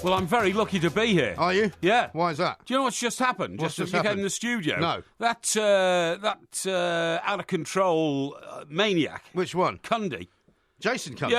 Well, I'm very lucky to be here. Are you? Yeah. Why is that? Do you know what's just happened? What's just just as you came happened? in the studio. No. That out of control maniac. Which one? Cundy. Jason Cundy?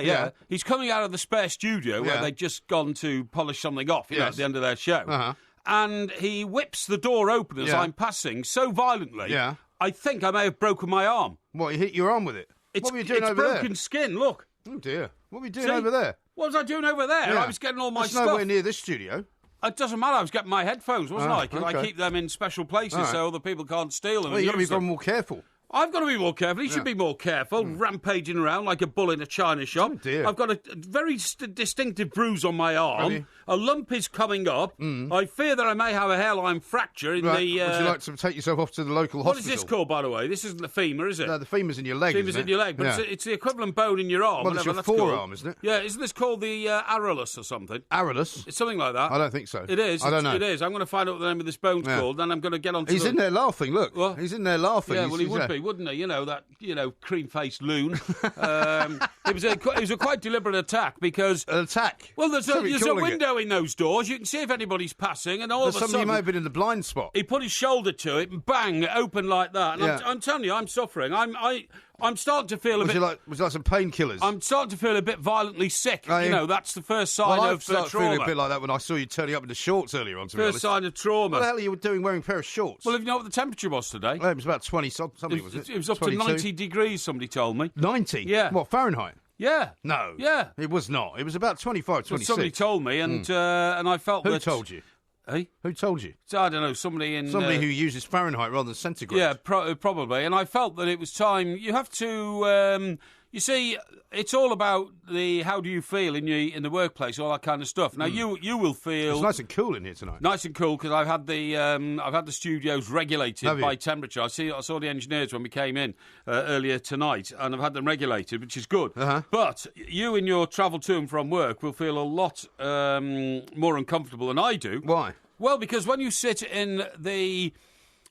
Yeah. He's coming out of the spare studio where Yeah. they'd just gone to polish something off, at the end of their show. Uh-huh. And he whips the door open as Yeah. I'm passing so violently, Yeah. I think I may have broken my arm. What, he hit your arm with it? What were you doing over broken there? skin, look. Oh, dear. What were you doing See? over there? What was I doing over there? Yeah. I was getting all my It's stuff. nowhere near this studio. It doesn't matter. I was getting my headphones, wasn't I? Because I okay. keep them in special places All right. so other people can't steal them. Well, and you've got to use be them. more careful. I've got to be more careful. He should be more careful, rampaging around like a bull in a china shop. Oh, dear. I've got a very distinctive bruise on my Have arm. you? A lump is coming up. I fear that I may have a hairline fracture in Right. the... Would you like to take yourself off to the local what is hospital? this called, by the way? This isn't the femur, is it? No, the femur's in your leg, Femur's isn't in it? your leg, but Yeah. it's the equivalent bone in your arm. Well, it's whatever your that's forearm, called. isn't it? Yeah, isn't this called the aurolus or something? Aurolus? It's something like that. I don't think so. It is. I don't know. It is. I'm going to find out what the name of this bone's called, then I'm going to get on to He's in there laughing, look. What? He's in there laughing. Yeah, well, he would be, wouldn't he? That cream-faced loon. It was a quite deliberate attack because... An attack? Well, there's Something a calling window in those doors. You can see if anybody's passing, and all There's of a somebody sudden... who may have been in the blind spot. He put his shoulder to it, and bang, it opened like that. And Yeah. I'm telling you, I'm suffering. I'm starting to feel a bit... Was it like some painkillers? I'm starting to feel a bit violently sick. Are you? That's the first sign Well, I of started trauma. feeling a bit like that when I saw you turning up in the shorts earlier on, to be First honest. sign of trauma. What the hell are you doing wearing a pair of shorts? Well, if you know what the temperature was today? Well, it was about 20 something, was it? It was up 22? to 90 degrees, somebody told me. 90? Yeah. What, Fahrenheit? Yeah. No. Yeah. It was not. It was about 25, 26. Somebody told me, and I felt Who that... told you? Eh? Who told you? I don't know, somebody in... Somebody who uses Fahrenheit rather than centigrade. Yeah, probably. And I felt that it was time... You have to... you see, it's all about the how do you feel in the workplace, all that kind of stuff. Now, you will feel... It's nice and cool in here tonight. Nice and cool, because I've had the studios regulated Have you? by temperature. I saw the engineers when we came in earlier tonight, and I've had them regulated, which is good. Uh-huh. But you, in your travel to and from work, will feel a lot more uncomfortable than I do. Why? Well, because when you sit in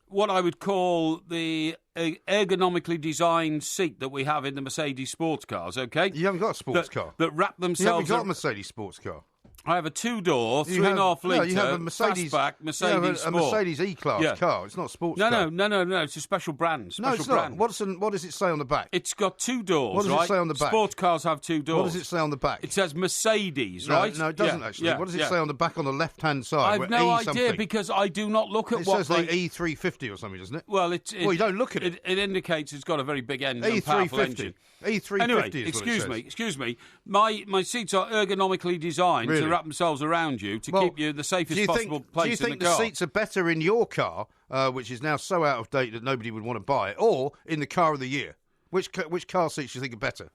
what I would call the ergonomically designed seat that we have in the Mercedes sports cars, okay? You haven't got a sports car. That wrap You themselves... haven't got a Mercedes sports car. I have a two-door, You have- 3.5 litre, No, you have a Mercedes, fastback Mercedes you have a Sport. Mercedes E-Class car. It's not a sports car. No. It's a special brand. No, it's brand. not. What does it say on the back? It's got two doors, What does it right? say on the back? Sports cars have two doors. What does it say on the back? It says Mercedes, No, right? No, it doesn't Yeah, actually. yeah, What does it yeah. say on the back on the left-hand side? I've where no E idea something? because I do not look at It what says like E350 or something, doesn't it? Well, Well, you don't look at it. It indicates it's got a very big engine, and powerful engine. E350. Anyway, is what it excuse says. me. My seats are ergonomically designed Really? to wrap themselves around you to Well, keep you the safest do you possible place do you in think the car. seats are better in your car, which is now so out of date that nobody would want to buy it, or in the car of the year? Which car seats do you think are better?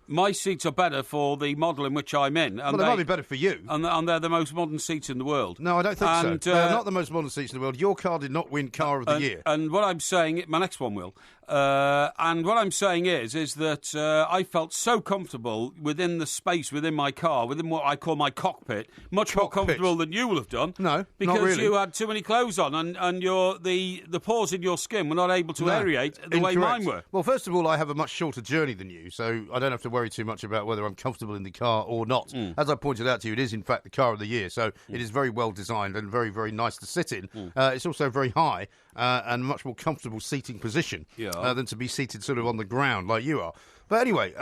My seats are better for the model in which I'm in. Well, they might be better for you. And they're the most modern seats in the world. No, I don't think And, so. They're not the most modern seats in the world. Your car did not win car of the year. And what I'm saying, my next one will. And what I'm saying is that I felt so comfortable within the space within my car, within what I call my cockpit, much more comfortable than you will have done. No, because not really. you had too many clothes on, and the pores in your skin were not able to aerate the way mine were. Well, first of all, I have a much shorter journey than you, so I don't have to worry too much about whether I'm comfortable in the car or not. As I pointed out to you, it is in fact the car of the year, so it is very well designed and very, very nice to sit in. It's also very high and much more comfortable seating position than to be seated sort of on the ground like you are. But anyway,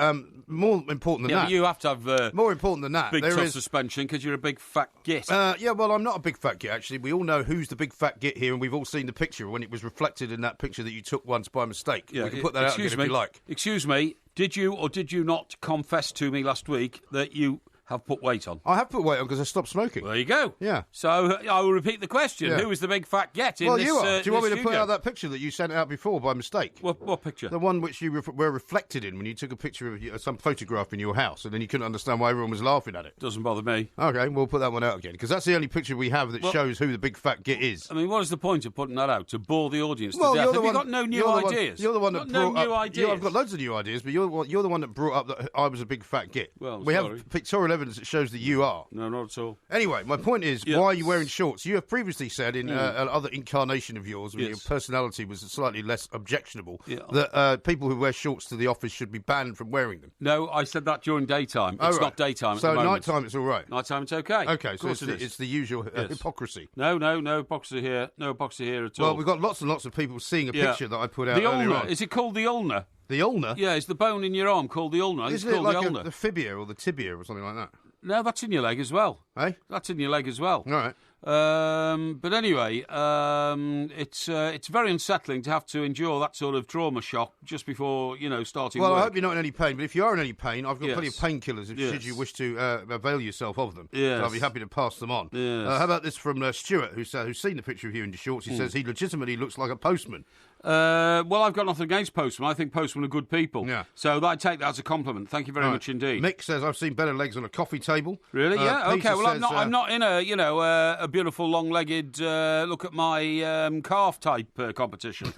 more important than that. But you have to have more important than that. big there tough is suspension because you're a big fat git. yeah, well, I'm not a big fat git, actually. We all know who's the big fat git here, and we've all seen the picture when it was reflected in that picture that you took once by mistake. We can put that out again if you like. Excuse me, did you or did you not confess to me last week that you have put weight on? I have put weight on because I stopped smoking. There you go. Yeah. So I will repeat the question. Yeah. Who is the big fat get in Well, this you are. Do you want me to put studio? out that picture that you sent out before by mistake? What picture? The one which you were reflected in when you took a picture of some photograph in your house, and then you couldn't understand why everyone was laughing at it. Doesn't bother me. Okay, we'll put that one out again, because that's the only picture we have that shows who the big fat git is. I mean, what is the point of putting that out? To bore the audience to Well, death? you're the Have you one, got no new you're the one- ideas? You're the one that Got brought no new up. ideas. I've got loads of new ideas, but you're the one that brought up that I was a big fat git. Well, we sorry. have pictorial evidence that shows that you are. No, not at all. Anyway, my point is, why are you wearing shorts? You have previously said in another incarnation of yours, when your personality was slightly less objectionable, that people who wear shorts to the office should be banned from wearing them. No, I said that during daytime. It's not daytime at the moment. So nighttime it's all right? Nighttime it's okay. Okay, so it's the usual hypocrisy. No hypocrisy here. No hypocrisy here at all. Well, we've got lots and lots of people seeing a picture that I put out earlier on. Is it called the ulna? The ulna? Yeah, is the bone in your arm called the ulna? Isn't it like the fibia or the tibia or something like that? No, that's in your leg as well. Eh? That's in your leg as well. All right. But anyway, it's very unsettling to have to endure that sort of trauma shock just before, starting work. I hope you're not in any pain, but if you are in any pain, I've got plenty of painkillers should you wish to avail yourself of them. Yes. So I'll be happy to pass them on. Yes. How about this from Stuart, who's seen the picture of you in your shorts? He says he legitimately looks like a postman. Well, I've got nothing against postmen. I think postmen are good people. Yeah. So I take that as a compliment. Thank you very much indeed. Mick says I've seen better legs on a coffee table. Really? Yeah. Peter Okay. Well, says, I'm not in a beautiful long-legged look at my calf type competition.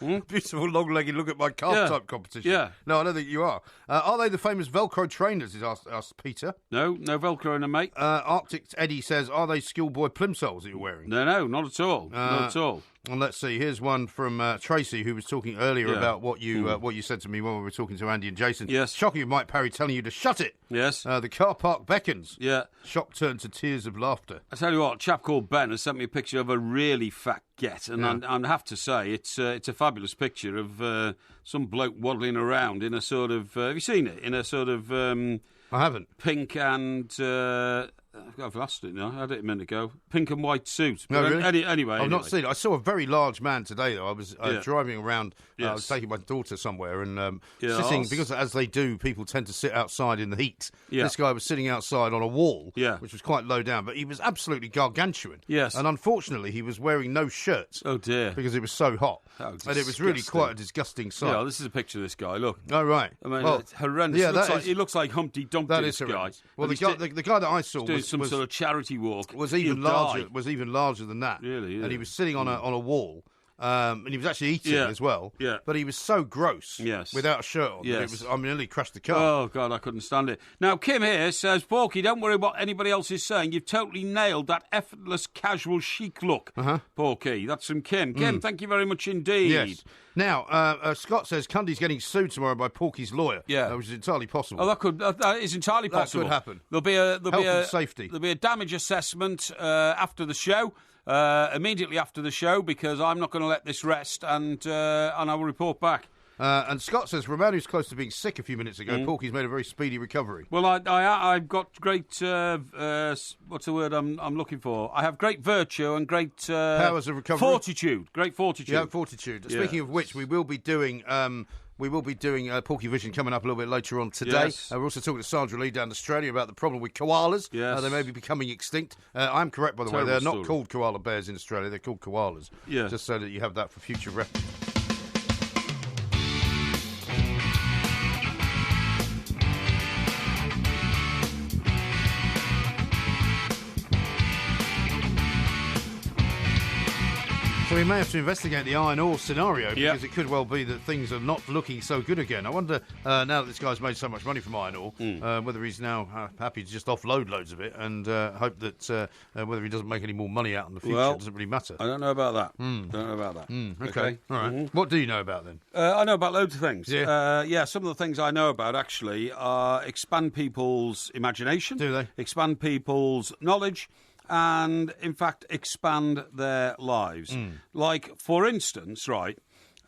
Beautiful long-legged look at my calf type competition. Yeah. No, I don't think you are. Are they the famous Velcro trainers? Is asked Peter. No Velcro in them, mate. Arctic Eddie says, are they schoolboy plimsolls that you're wearing? No, not at all. Not at all. And let's see. Here's one from Tracy, who was talking earlier about what you said to me when we were talking to Andy and Jason. Yes. Shocking of Mike Parry telling you to shut it. Yes. The car park beckons. Yeah. Shock turned to tears of laughter. I tell you what, a chap called Ben has sent me a picture of a really fat get, and I have to say it's a fabulous picture of some bloke waddling around in a sort of. Have you seen it? In a sort of. I haven't. Pink and. I've lost it now. I had it a minute ago. Pink and white suit. No, really? Anyway. I've not seen it. I saw a very large man today, though. I was driving around. I was taking my daughter somewhere and sitting, because as they do, people tend to sit outside in the heat. Yeah. This guy was sitting outside on a wall, which was quite low down, but he was absolutely gargantuan. Yes. And unfortunately, he was wearing no shirt. Oh, dear. Because it was so hot. And it was really quite a disgusting sight. Yeah, this is a picture of this guy. Look. Oh, right. I mean, it's horrendous. Yeah, he looks like Humpty Dumpty, that is this guy. Well, the guy that I saw was some sort of charity walk. Was even larger than that. Really, yeah. And he was sitting on a wall. And he was actually eating as well. Yeah. But he was so gross without a shirt on. Yes. I nearly crashed the car. Oh, God, I couldn't stand it. Now, Kim here says, Porky, don't worry what anybody else is saying. You've totally nailed that effortless, casual, chic look, Porky. That's from Kim. Kim, thank you very much indeed. Yes. Now, Scott says Cundy's getting sued tomorrow by Porky's lawyer. Yeah. Which is entirely possible. Oh, that is entirely possible. That could happen. There'll be a safety. There'll be a damage assessment after the show. Immediately after the show, because I'm not going to let this rest, and I will report back. And Scott says Romanu's close to being sick a few minutes ago. Porky's made a very speedy recovery. Well, I've got great what's the word I'm looking for? I have great virtue and great powers of recovery. Fortitude. Great fortitude. You have fortitude. Yeah. Speaking of which, we will be doing. Porky Vision coming up a little bit later on today. Yes. We're also talking to Sandra Lee down in Australia about the problem with koalas. Yes. They may be becoming extinct. I'm correct, by the way. They're not called koala bears in Australia. They're called koalas. Yeah. Just so that you have that for future reference. So we may have to investigate the iron ore scenario because it could well be that things are not looking so good again. I wonder, now that this guy's made so much money from iron ore, whether he's now happy to just offload loads of it and hope that whether he doesn't make any more money out in the future, it doesn't really matter. I don't know about that. Don't know about that. Okay. All right. What do you know about then? I know about loads of things. Yeah. Some of the things I know about actually are expand people's imagination. Do they? Expand people's knowledge. And, in fact, expand their lives. Like, for instance, right,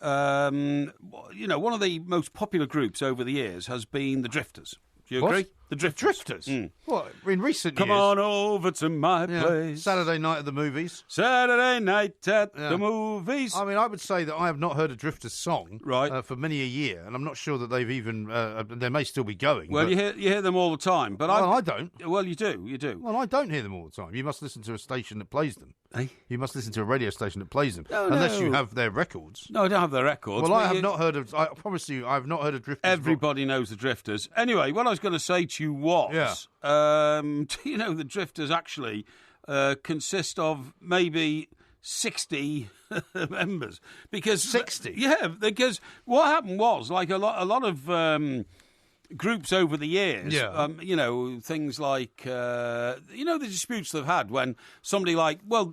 one of the most popular groups over the years has been the Drifters. Do you agree? The Drifters? What, in recent years? Come on over to my place. Saturday night at the movies. Saturday night at the movies. I mean, I would say that I have not heard a Drifters song for many a year, and I'm not sure that they've even... they may still be going. Well, you hear them all the time. But I don't. Well, you do. Well, I don't hear them all the time. You must listen to a station that plays them. Eh? You must listen to a radio station that plays them. Unless you have their records. No, I don't have their records. Well, I have not heard of... I promise you, I have not heard of Drifters. Everybody knows the Drifters. Anyway, what I was going to say to you was... do you know the Drifters actually consist of maybe 60 members? Because 60? Yeah, because what happened was, like a lot of groups over the years. Yeah. Things like, the disputes they've had when somebody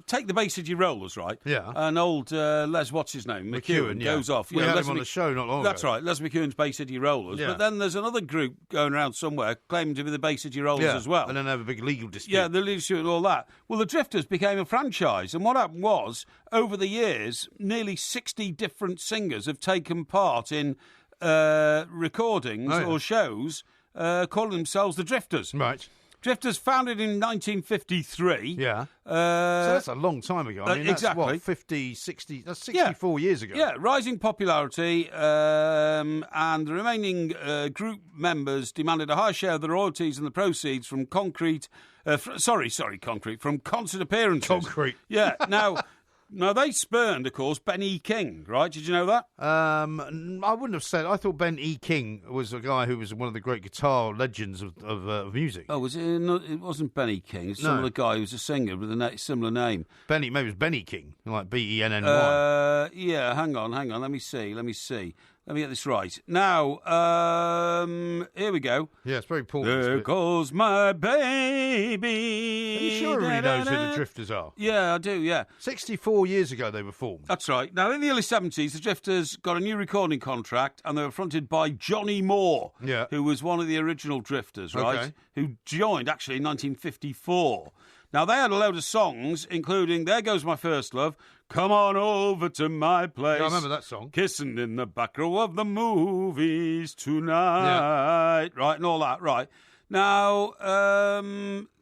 take the Bay City Rollers, right? Yeah. And old Les, what's his name? McEwen goes off. We had him on the show not long ago. That's right, Les McEwen's Bay City Rollers. Yeah. But then there's another group going around somewhere claiming to be the Bay City Rollers as well. And then they have a big legal dispute. Yeah, the legal dispute and all that. Well, the Drifters became a franchise. And what happened was, over the years, nearly 60 different singers have taken part in recordings or shows calling themselves the Drifters. Right. Drifters founded in 1953. Yeah. So that's a long time ago. I mean, that's exactly. what, 50, 60, that's 64 years ago. Yeah, rising popularity, and the remaining group members demanded a high share of the royalties and the proceeds from from concert appearances. Concrete. Yeah, Now, they spurned, of course, Ben E. King, right? Did you know that? I wouldn't have said. I thought Ben E. King was a guy who was one of the great guitar legends of music. Oh, was it? No, it wasn't Benny King. It's some other guy who was a singer with a similar name. Maybe it was Benny King, like Benny. Yeah, hang on. Let me see. Let me get this right. Now, here we go. Yeah, it's very important. There goes my baby. Are you sure everybody knows who the Drifters are? Yeah, I do, yeah. 64 years ago they were formed. That's right. Now, in the early 70s, the Drifters got a new recording contract and they were fronted by Johnny Moore, who was one of the original Drifters, right? Okay. Who joined, actually, in 1954. Now, they had a load of songs, including There Goes My First Love, Come On Over to My Place. Yeah, I remember that song. Kissing in the back row of the movies tonight. Right, and all that, right. Now,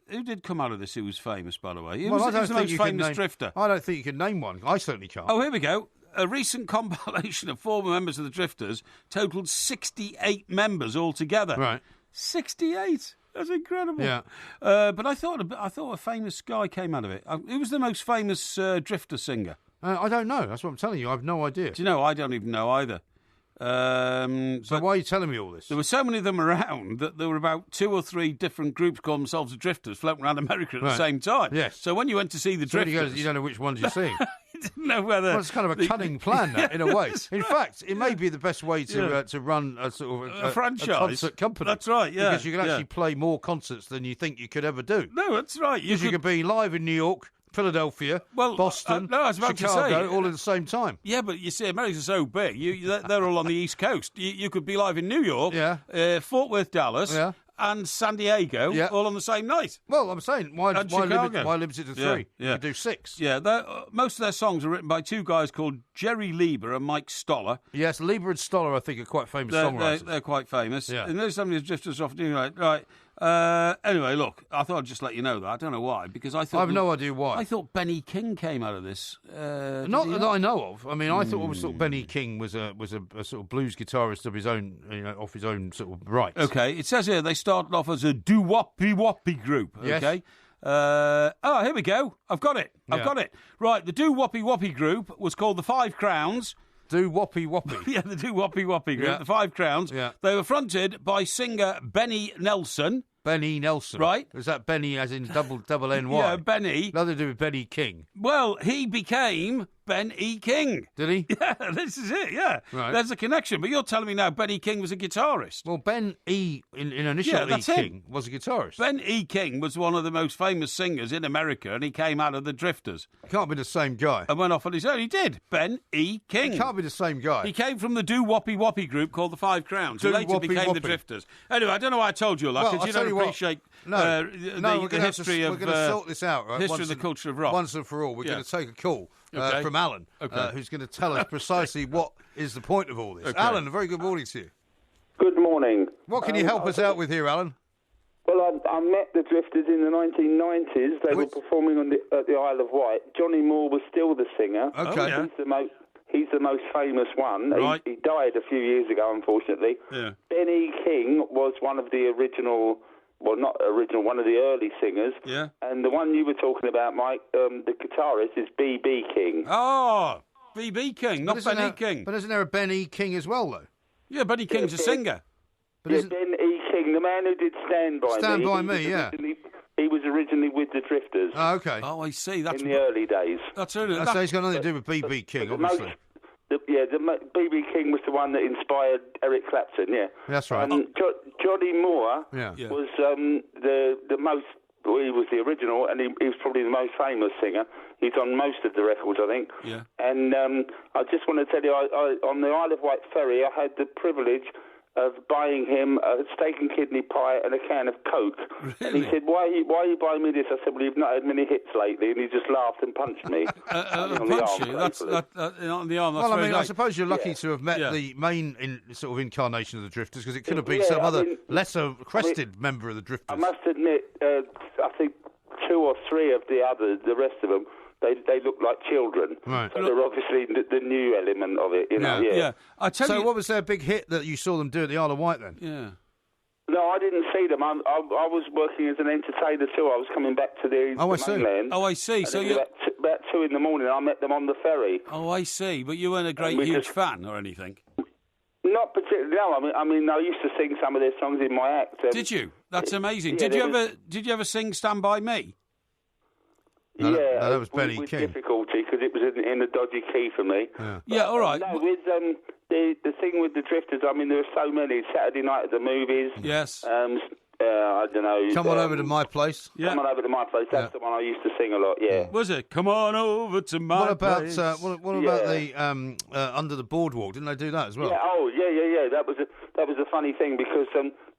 who did come out of this who was famous, by the way? He was the most famous drifter. I don't think you can name one. I certainly can't. Oh, here we go. A recent compilation of former members of the Drifters totaled 68 members altogether. Right. 68. That's incredible. Yeah. But I thought a famous guy came out of it. Who was the most famous drifter singer? I don't know. That's what I'm telling you. I have no idea. Do you know? I don't even know either. So why are you telling me all this? There were so many of them around that there were about 2 or 3 different groups calling themselves the Drifters floating around America at the same time. Yes. So when you went to see the Drifters... You don't know which ones you're seeing. You didn't know whether... Well, it's kind of a cunning plan, that, in a way. In fact, it may be the best way to run a sort of a franchise. A concert company. That's right, yeah. Because you can actually play more concerts than you think you could ever do. No, that's right. Because you could be live in New York, Philadelphia, Boston, no, I was about Chicago, to say, all at the same time. Yeah, but you see, America's so big. They're all on the East Coast. You could be live in New York, Fort Worth, Dallas, and San Diego, all on the same night. Well, I'm saying, why limit it to 3? Yeah. You could do 6. Yeah, most of their songs are written by 2 guys called Jerry Lieber and Mike Stoller. Yes, Lieber and Stoller, I think, are quite famous songwriters. They're quite famous. Yeah. And there's somebody who's Drifters off doing right. Anyway, look, I thought I'd just let you know that. I don't know why, because I thought... I have no idea why. I thought Benny King came out of this. Not that I know of. I mean, I thought Benny King was a sort of blues guitarist of his own, off his own sort of right. Okay, it says here they started off as a doo-woppy-woppy group, okay? Yes. Here we go. I've got it. Right, the doo-woppy-woppy group was called the Five Crowns. Doo-woppy-woppy. Yeah, the doo-woppy-woppy group, the Five Crowns. Yeah. They were fronted by singer Benny Nelson. Benny Nelson. Right. Is that Benny as in double N-Y? Yeah, Benny. Nothing to do with Benny King. Well, he became Ben E. King. Did he? Yeah, this is it, yeah. Right. There's a connection. But you're telling me now Ben E. King was a guitarist. Well, Ben E. in initial E. King was a guitarist. Ben E. King was one of the most famous singers in America, and he came out of the Drifters. Can't be the same guy. And went off on his own. He did. Ben E. King. He can't be the same guy. He came from the doo-woppy-woppy group called the Five Crowns, who later became the Drifters. Anyway, I don't know why I told you all that, because you don't appreciate the history of... We're going to sort this out, right? History of the culture of rock. Once and for all. We're going to take a call from Alan, who's going to tell us precisely what is the point of all this. Okay. Alan, a very good morning to you. Good morning. What can you help us out with here, Alan? Well, I met the Drifters in the 1990s. They were performing at the Isle of Wight. Johnny Moore was still the singer. Okay. Yeah. He's the most famous one. Right. He died a few years ago, unfortunately. Yeah. Benny King was one of the original... Well, not original, one of the early singers. Yeah. And the one you were talking about, Mike, the guitarist, is B.B. King. Oh, B.B. King, not Ben E. King. But isn't there a Ben E. King as well, though? Yeah, Benny King's a singer. But Ben E. King, the man who did Stand By Me. Stand By Me, yeah. He was originally with the Drifters. Oh, okay. Oh, I see. That's in the early days. That's really... So he's got nothing to do with B.B. King, obviously. B.B. King was the one that inspired Eric Clapton, yeah. That's right. Johnny Johnny Moore Yeah. was the most. Well, he was the original, and he was probably the most famous singer. He's on most of the records, I think. Yeah. And I just want to tell you, I on the Isle of Wight ferry, I had the privilege of buying him a steak and kidney pie and a can of Coke. Really? And he said, why are you buying me this? I said, well, you've not had many hits lately. And he just laughed and punched me. Punch you? That's on the arm. That's Well, I very mean, I nice. suppose you're lucky to have met the main sort of incarnation of the Drifters, because it could have been some other lesser crested member of the Drifters. I must admit, I think 2 or 3 of the rest of them, they look like children. Right. So they're obviously the new element of it, you know. Yeah. I tell you. So what was their big hit that you saw them do at the Isle of Wight then? Yeah. No, I didn't see them. I was working as an entertainer too. I was coming back to the mainland. Oh, I see. So you about 2 in the morning, I met them on the ferry. Oh, I see. But you weren't a great, huge fan or anything. Not particularly. No, I mean, I used to sing some of their songs in my act. Did you? That's amazing. Yeah, Did you ever sing "Stand by Me"? No, that was Benny with King. difficulty because it was in a dodgy key for me. Yeah, all right. No, with the thing with the Drifters, I mean, there are so many. Saturday night at the movies. Yes. I don't know. Come on over to my place. Come on over to my place. That's the one I used to sing a lot. Yeah. Was it? Come on over to my place. What about the Under the Boardwalk? Didn't they do that as well? Yeah. Oh, yeah. That was a funny thing because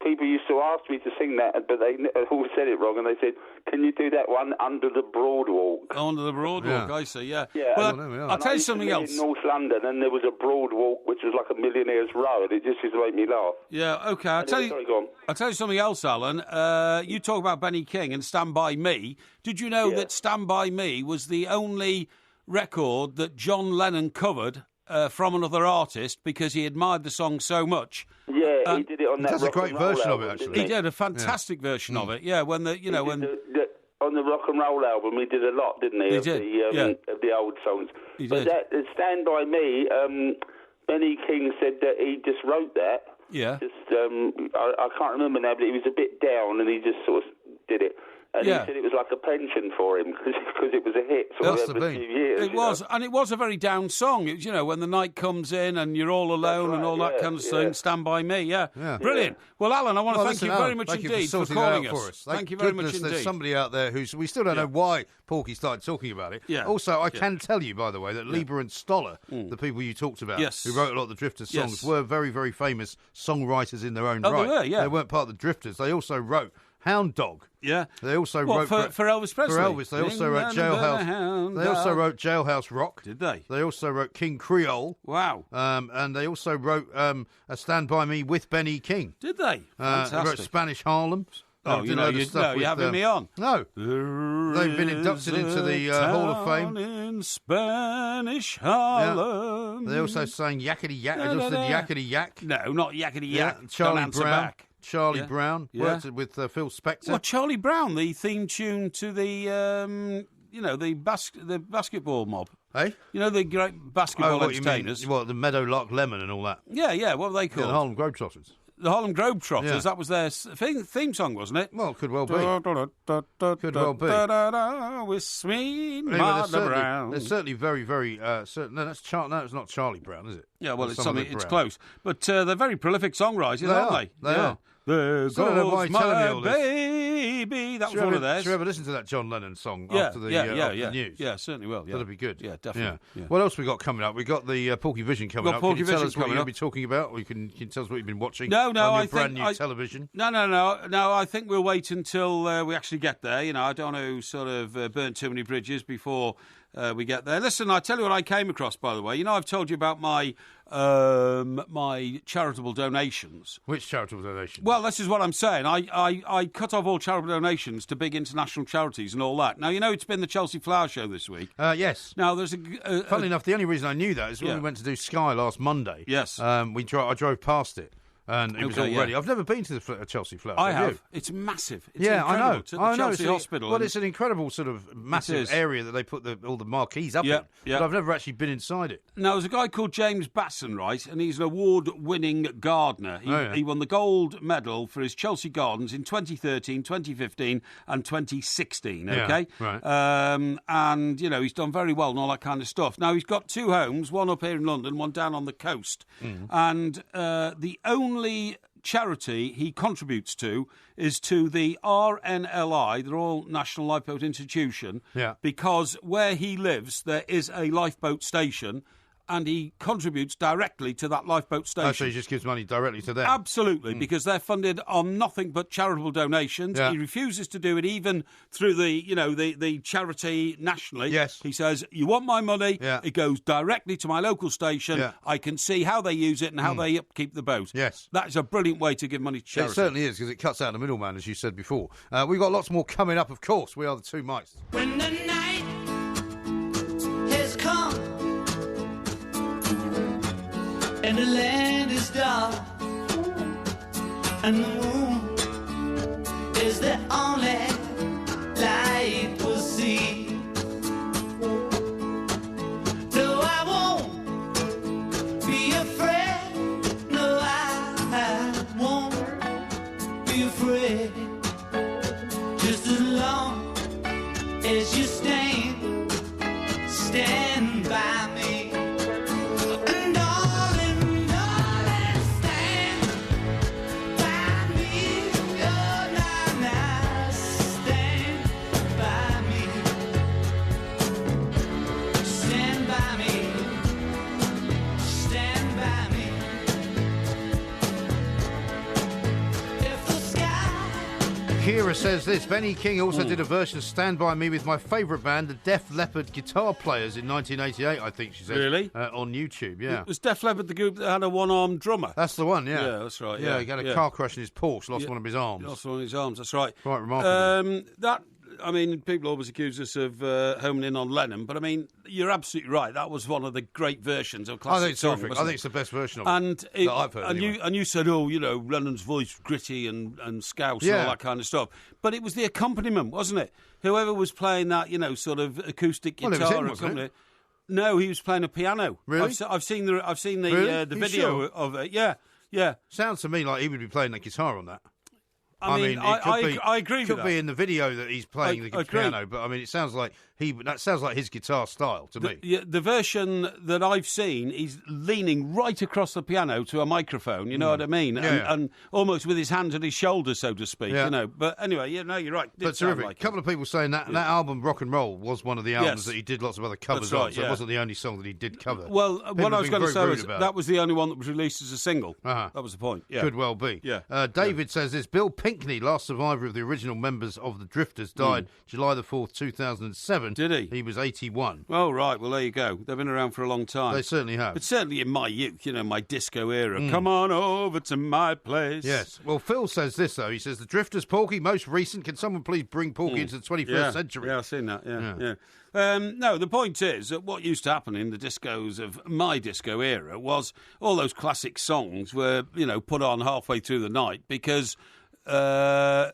people used to ask me to sing that, but they all said it wrong, and they said, "Can you do that one Under the Broadwalk?" Under the Broadwalk, I see. Yeah. Yeah. Well, I'll tell you something else. In North London, and there was a Broadwalk which was like a millionaire's row, and it just used to make me laugh. Yeah. Okay. I'll tell you something else, Alan. You talk about Benny King and "Stand by Me." Did you know that "Stand by Me" was the only record that John Lennon covered from another artist because he admired the song so much? Yeah, he did it on that. That's a great version of it, actually. He did a fantastic version of it. Yeah, when on the rock and roll album, he did a lot, didn't he? Of the old songs. But that "Stand by Me," Benny King said that he just wrote that. Yeah. Just I can't remember now, but he was a bit down, and he just sort of did it. And he said it was like a pension for him because it was a hit for a few years. It was, and it was a very down song. It was, when the night comes in and you're all alone and all that kind of thing. "Stand by Me," brilliant. Well, Alan, I want to thank you very much indeed for calling us. Thank you very much indeed. There's somebody out there we still don't know why Porky started talking about it. Yeah. Also, I can tell you, by the way, that Lieber and Stoller, the people you talked about, who wrote a lot of the Drifters songs, were very, very famous songwriters in their own right. They were, yeah. They weren't part of the Drifters. They also wrote Hound Dog. Yeah. They also wrote for Elvis Presley. For Elvis, they also wrote Jailhouse. They also wrote Jailhouse Rock. Did they? They also wrote King Creole. Wow. And they also wrote a "Stand by Me" with Benny King. Did they? Fantastic. They wrote Spanish Harlem. Oh, you're having me on. No. They've been inducted into the Hall of Fame. In Spanish Harlem. Yeah. They also sang Yakety Yak. They also did Yakety Yak. No, not Yakety Yak. Charlie Brown. Back. Charlie Brown worked with Phil Spector. Well, Charlie Brown, the theme tune to the the basketball mob. Hey? You know, the great basketball entertainers. The Meadowlark Lemon and all that. Yeah. What were they called? The Harlem Globetrotters. The Harlem Globetrotters, that was their theme song, wasn't it? Well, could well be. Could well be. With sweet Mother Brown. They're certainly very, very... No, it's not Charlie Brown, is it? Yeah, well, it's close. But they're very prolific songwriters, aren't they? They are. There goes my baby. That was one of theirs. Should you ever listen to that John Lennon song after the news? Yeah, certainly will. Yeah. That'll be good. Yeah, definitely. Yeah. What else we got coming up? We got the Porky Vision coming up. Can you tell us what you're going to be talking about? Or you can tell us what you've been watching on your brand new television? No. I think we'll wait until we actually get there. I don't want to sort of burn too many bridges before we get there. Listen, I tell you what I came across, by the way. I've told you about my charitable donations. Which charitable donations? Well, this is what I'm saying. I cut off all charitable donations to big international charities and all that. Now, it's been the Chelsea Flower Show this week. Yes. Now, there's Funnily enough, the only reason I knew that is when we went to do Sky last Monday. Yes. I drove past it. And it was all ready. I've never been to the Chelsea Flower Show. I have. It's massive. It's I know. It's at the Chelsea Hospital. Well, it's an incredible sort of massive area that they put all the marquees up in. But I've never actually been inside it. Now, there's a guy called James Basson, right? And he's an award-winning gardener. He won the gold medal for his Chelsea gardens in 2013, 2015 and 2016, okay? Yeah, right. And, he's done very well and all that kind of stuff. Now, he's got 2 homes, one up here in London, one down on the coast. And the only charity he contributes to is to the RNLI, the Royal National Lifeboat Institution, because where he lives there is a lifeboat station, and he contributes directly to that lifeboat station. Oh, so he just gives money directly to them? Absolutely, because they're funded on nothing but charitable donations. Yeah. He refuses to do it even through the charity nationally. Yes. He says, you want my money, it goes directly to my local station. Yeah. I can see how they use it and how they upkeep the boat. Yes. That is a brilliant way to give money to charity. It certainly is, because it cuts out the middleman, as you said before. We've got lots more coming up, of course. We are the Two Mics. When the night has come and the land is dark and the moon is the only light we'll see. No, I won't be afraid. No, I won't be afraid. Just as long as you stand by me. Kira says this. Benny King also did a version of Stand By Me with my favourite band, the Def Leppard Guitar Players, in 1988, I think she said. Really? On YouTube, yeah. It was Def Leppard the group that had a one-armed drummer? That's the one, yeah. Yeah, that's right. Yeah, he had a car crash in his Porsche, lost one of his arms. Lost one of his arms, that's right. Quite remarkable. People always accuse us of homing in on Lennon, but I mean, you're absolutely right. That was one of the great versions of classic I think it's song, terrific. I think it's the best version of it. That I've heard. And you said, Lennon's voice gritty and scouse and all that kind of stuff. But it was the accompaniment, wasn't it? Whoever was playing that, sort of acoustic guitar. Well, it was him, wasn't it? No, he was playing a piano. Really? I've seen the Really? the video of it. Yeah. Sounds to me like he would be playing the guitar on that. I agree with that. Could be in the video that he's playing the piano, but I mean, it sounds like that sounds like his guitar style to me. The version that I've seen, he's leaning right across the piano to a microphone. You know what I mean? And almost with his hands at his shoulders, so to speak. Yeah. But anyway, you're right. But terrific. A couple of people saying that album, Rock and Roll, was one of the albums that he did lots of other covers on. So it wasn't the only song that he did cover. Well, what I was going to say was that was the only one that was released as a single. That was the point. Yeah. Could well be. Yeah. David says this. Bill Pinkney, last survivor of the original members of the Drifters, died July the 4th, 2007. Did he? He was 81. Oh, right. Well, there you go. They've been around for a long time. They certainly have. But certainly in my youth, my disco era. Come on over to my place. Yes. Well, Phil says this, though. He says, the Drifters, Porky, most recent. Can someone please bring Porky into the 21st century? Yeah, I've seen that. Yeah. No, the point is that what used to happen in the discos of my disco era was all those classic songs were, put on halfway through the night because the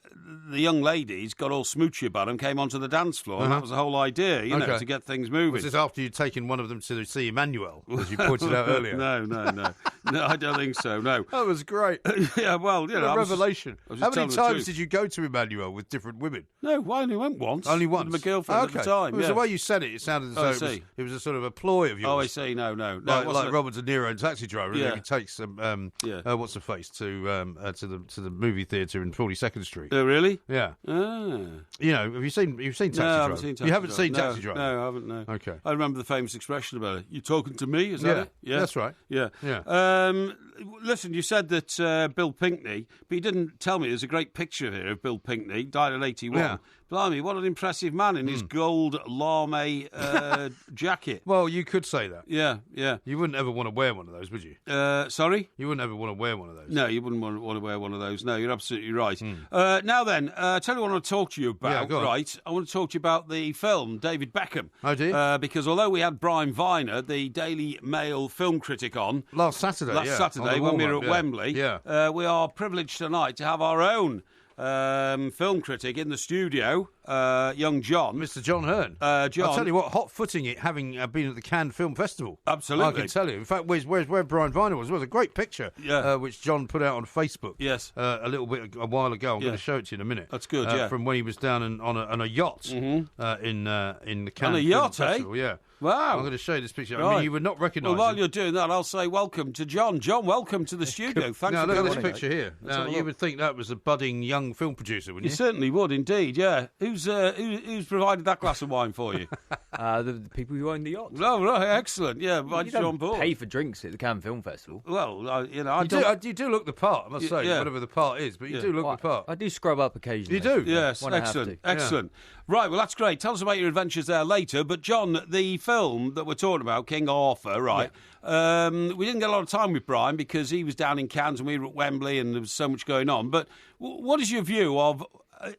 young ladies got all smoochy about them, came onto the dance floor, and that was the whole idea, to get things moving. Was this after you'd taken one of them to see Emmanuel, as you pointed out earlier? No. No, I don't think so, no. That was great. Yeah, well, a revelation. How many times did you go to Emmanuel with different women? No, I only went once. Only once? With my girlfriend at the time, It was the way you said it. It sounded as though it was a sort of a ploy of yours. Oh, I see. No. Like Robert De Niro in Taxi Driver. Yeah. He takes, what's the face, to the movie theatre in 42nd Street. Oh, really? Yeah. Ah. Have you seen Taxi Driver? I haven't seen Taxi Driver. You haven't seen Taxi Driver? No, I haven't, no. Okay. I remember the famous expression about it. You talking to me, is that it? Yeah, that's right. Yeah. Listen, you said that Bill Pinkney, but you didn't tell me there's a great picture here of Bill Pinkney, died at 81. Yeah. Blimey, what an impressive man in his gold lame jacket. Well, you could say that. Yeah. You wouldn't ever want to wear one of those, would you? Sorry? You wouldn't ever want to wear one of those. No, you wouldn't want to wear one of those. No, you're absolutely right. Now then, tell you what I want to talk to you about. Yeah, right? I want to talk to you about the film, David Beckham. Oh, do you? Because although we had Brian Viner, the Daily Mail film critic, on last Saturday when we were at Wembley, we are privileged tonight to have our own film critic in the studio. young John. Mr. John Hearn. John. I'll tell you what, hot-footing it, having been at the Cannes Film Festival. Absolutely. I can tell you. In fact, where Brian Viner was a great picture, which John put out on Facebook. Yes. A while ago. I'm going to show it to you in a minute. That's good, yeah. From when he was down on a yacht in the Cannes Film Festival. Eh? Yeah. Wow. I'm going to show you this picture. Right. I mean, you would not recognise Well, while him. you're doing that, I'll say welcome to John. John, welcome to the studio. Thanks now, for look at coming. this picture here. Now, you would think that was a budding young film producer, wouldn't you? You certainly would, indeed, yeah. Who's provided that glass of wine for you? The people who own the yacht. Oh, right, excellent. Yeah, invited you on board. Pay for drinks at the Cannes Film Festival. Well, you do look the part, I must say, whatever the part is, but you do look the part. I do scrub up occasionally. You do? Yes, excellent. Right, well, that's great. Tell us about your adventures there later. But, John, the film that we're talking about, King Arthur, right, we didn't get a lot of time with Brian because he was down in Cannes and we were at Wembley and there was so much going on. But what is your view of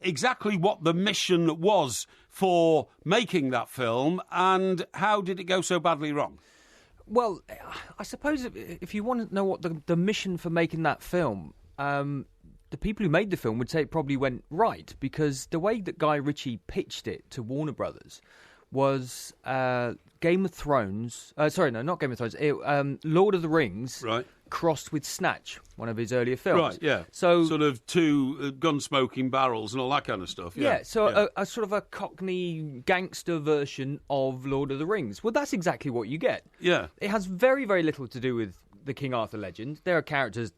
exactly what the mission was for making that film and how did it go so badly wrong? Well, I suppose if you want to know what the mission for making that film... the people who made the film would say it probably went right because the way that Guy Ritchie pitched it to Warner Brothers was Game of Thrones. Sorry, no, not Game of Thrones. Lord of the Rings crossed with Snatch, one of his earlier films. Right, yeah. So sort of two gun-smoking barrels and all that kind of stuff. Yeah, a sort of a Cockney gangster version of Lord of the Rings. Well, that's exactly what you get. Yeah. It has very, very little to do with the King Arthur legend. There are characters...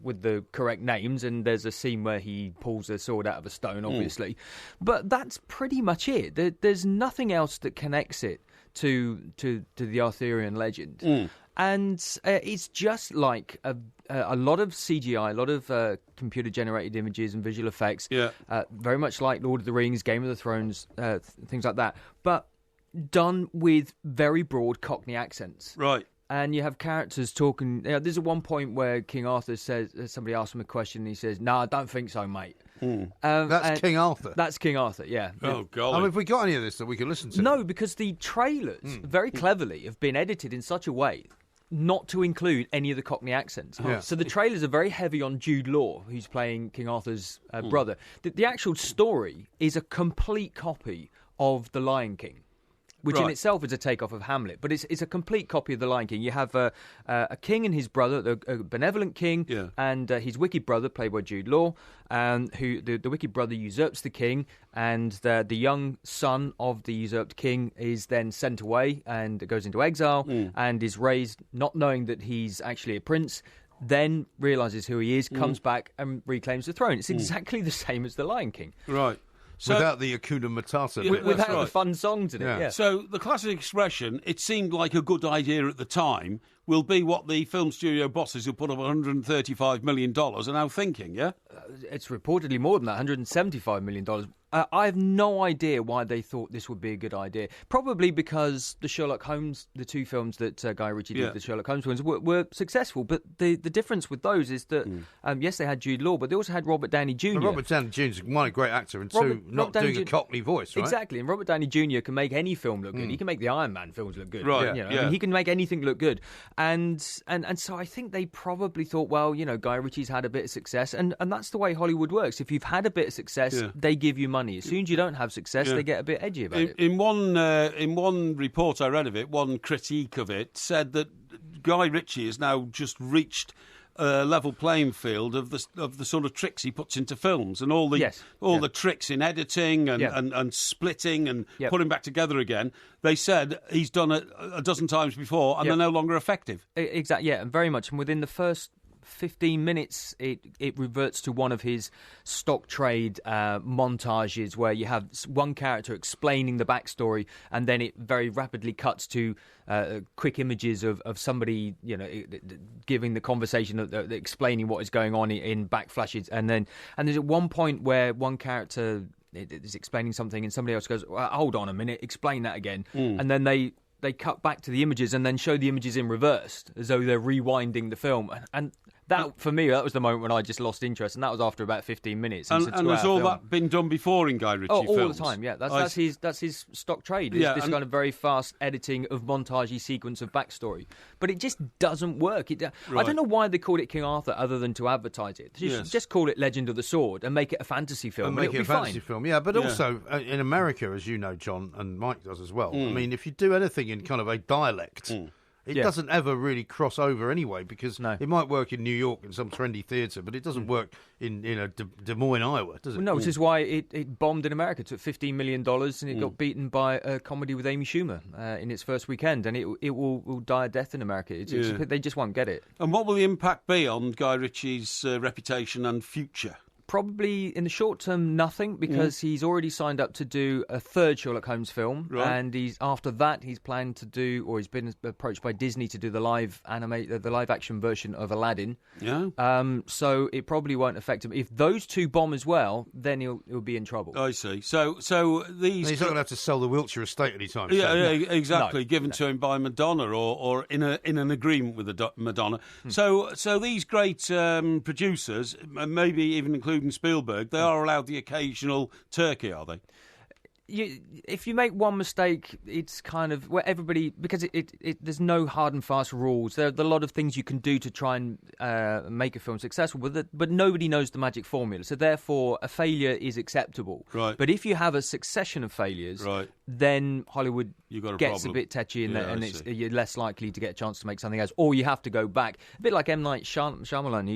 with the correct names, and there's a scene where he pulls a sword out of a stone, obviously. But that's pretty much it. There's nothing else that connects it to the Arthurian legend. And it's just like a lot of CGI, a lot of computer-generated images and visual effects, very much like Lord of the Rings, Game of the Thrones, things like that, but done with very broad Cockney accents. Right. And you have characters talking. There's one point where King Arthur says, somebody asks him a question, and he says, "No, I don't think so, mate." That's King Arthur. That's King Arthur, yeah. Oh, golly. I mean, have we got any of this that we can listen to? No, because the trailers, very cleverly, have been edited in such a way not to include any of the Cockney accents. Yeah. So the trailers are very heavy on Jude Law, who's playing King Arthur's brother. The actual story is a complete copy of The Lion King, which in itself is a takeoff of Hamlet, but it's a complete copy of The Lion King. You have a king and his brother, a benevolent king, and his wicked brother, played by Jude Law, who the wicked brother usurps the king, and the young son of the usurped king is then sent away and goes into exile and is raised not knowing that he's actually a prince, then realises who he is, comes back and reclaims the throne. It's exactly the same as The Lion King. Right. So, without the Hakuna Matata. Without the fun songs in it, So the classic expression, it seemed like a good idea at the time, will be what the film studio bosses who put up $135 million are now thinking, yeah? It's reportedly more than that, $175 million. I have no idea why they thought this would be a good idea. Probably because the Sherlock Holmes, the two films that Guy Ritchie did, the Sherlock Holmes films, were successful. But the difference with those is that, yes, they had Jude Law, but they also had Robert Downey Jr. Well, Robert Downey Jr. is one, a great actor, and two, not doing a Cockney voice, right? Exactly, and Robert Downey Jr. can make any film look good. He can make the Iron Man films look good. Right, I mean, he can make anything look good. And so I think they probably thought, well, Guy Ritchie's had a bit of success, and that's the way Hollywood works. If you've had a bit of success, they give you money. As soon as you don't have success, they get a bit edgy about it. In one report I read of it, one critique of it said that Guy Ritchie has now just reached a level playing field of the sort of tricks he puts into films and all the tricks in editing and splitting and putting back together again. They said he's done it a dozen times before and they're no longer effective. Exactly, and very much. And within the first 15 minutes, it reverts to one of his stock trade montages where you have one character explaining the backstory, and then it very rapidly cuts to quick images of somebody, giving the conversation, explaining what is going on in backflashes, and there's at one point where one character is explaining something, and somebody else goes, well, "Hold on a minute, explain that again," and then they cut back to the images and then show the images in reverse as though they're rewinding the film, and That, for me, that was the moment when I just lost interest, and that was after about 15 minutes. And has all that been done before in Guy Ritchie films? All the time, yeah. That's his stock trade. It's this kind of very fast editing of montagey sequence of backstory. But it just doesn't work. I don't know why they called it King Arthur other than to advertise it. Just call it Legend of the Sword and make it a fantasy film. And make it a fantasy film, yeah. But also, in America, as you know, John, and Mike does as well, I mean, if you do anything in kind of a dialect... It doesn't ever really cross over anyway, because it might work in New York in some trendy theatre, but it doesn't work in Des Moines, Iowa, does it? Well, no, which is why it bombed in America. It took $15 million and it got beaten by a comedy with Amy Schumer in its first weekend, and it will die a death in America. They just won't get it. And what will the impact be on Guy Ritchie's reputation and future? Probably in the short term, nothing, because he's already signed up to do a third Sherlock Holmes film, and after that he's planned to do, or he's been approached by Disney to do the live action version of Aladdin. Yeah. So it probably won't affect him. If those two bomb as well, then he'll be in trouble. I see. So these he's not going to have to sell the Wiltshire estate anytime. Yeah, exactly. No. Given to him by Madonna, or in an agreement with Madonna. So these great producers, maybe even including Spielberg, they are allowed the occasional turkey, are they? If you make one mistake, it's kind of where everybody, because there's no hard and fast rules. There are a lot of things you can do to try and make a film successful, but nobody knows the magic formula. So therefore, a failure is acceptable. Right. But if you have a succession of failures, then Hollywood gets problem. A bit tetchy, and you're less likely to get a chance to make something else, or you have to go back. A bit like M. Night Shyamalan.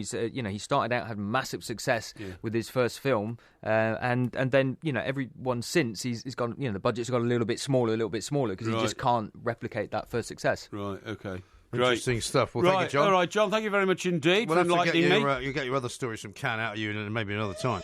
He started out, had massive success with his first film, and then everyone since he's gone. The budget's got a little bit smaller, because he just can't replicate that first success. Right. Okay. Great. Interesting stuff. Well, thank you, John. All right, John. Thank you very much indeed for enlightening me. You'll get your other stories from Cannes out of you, and maybe another time.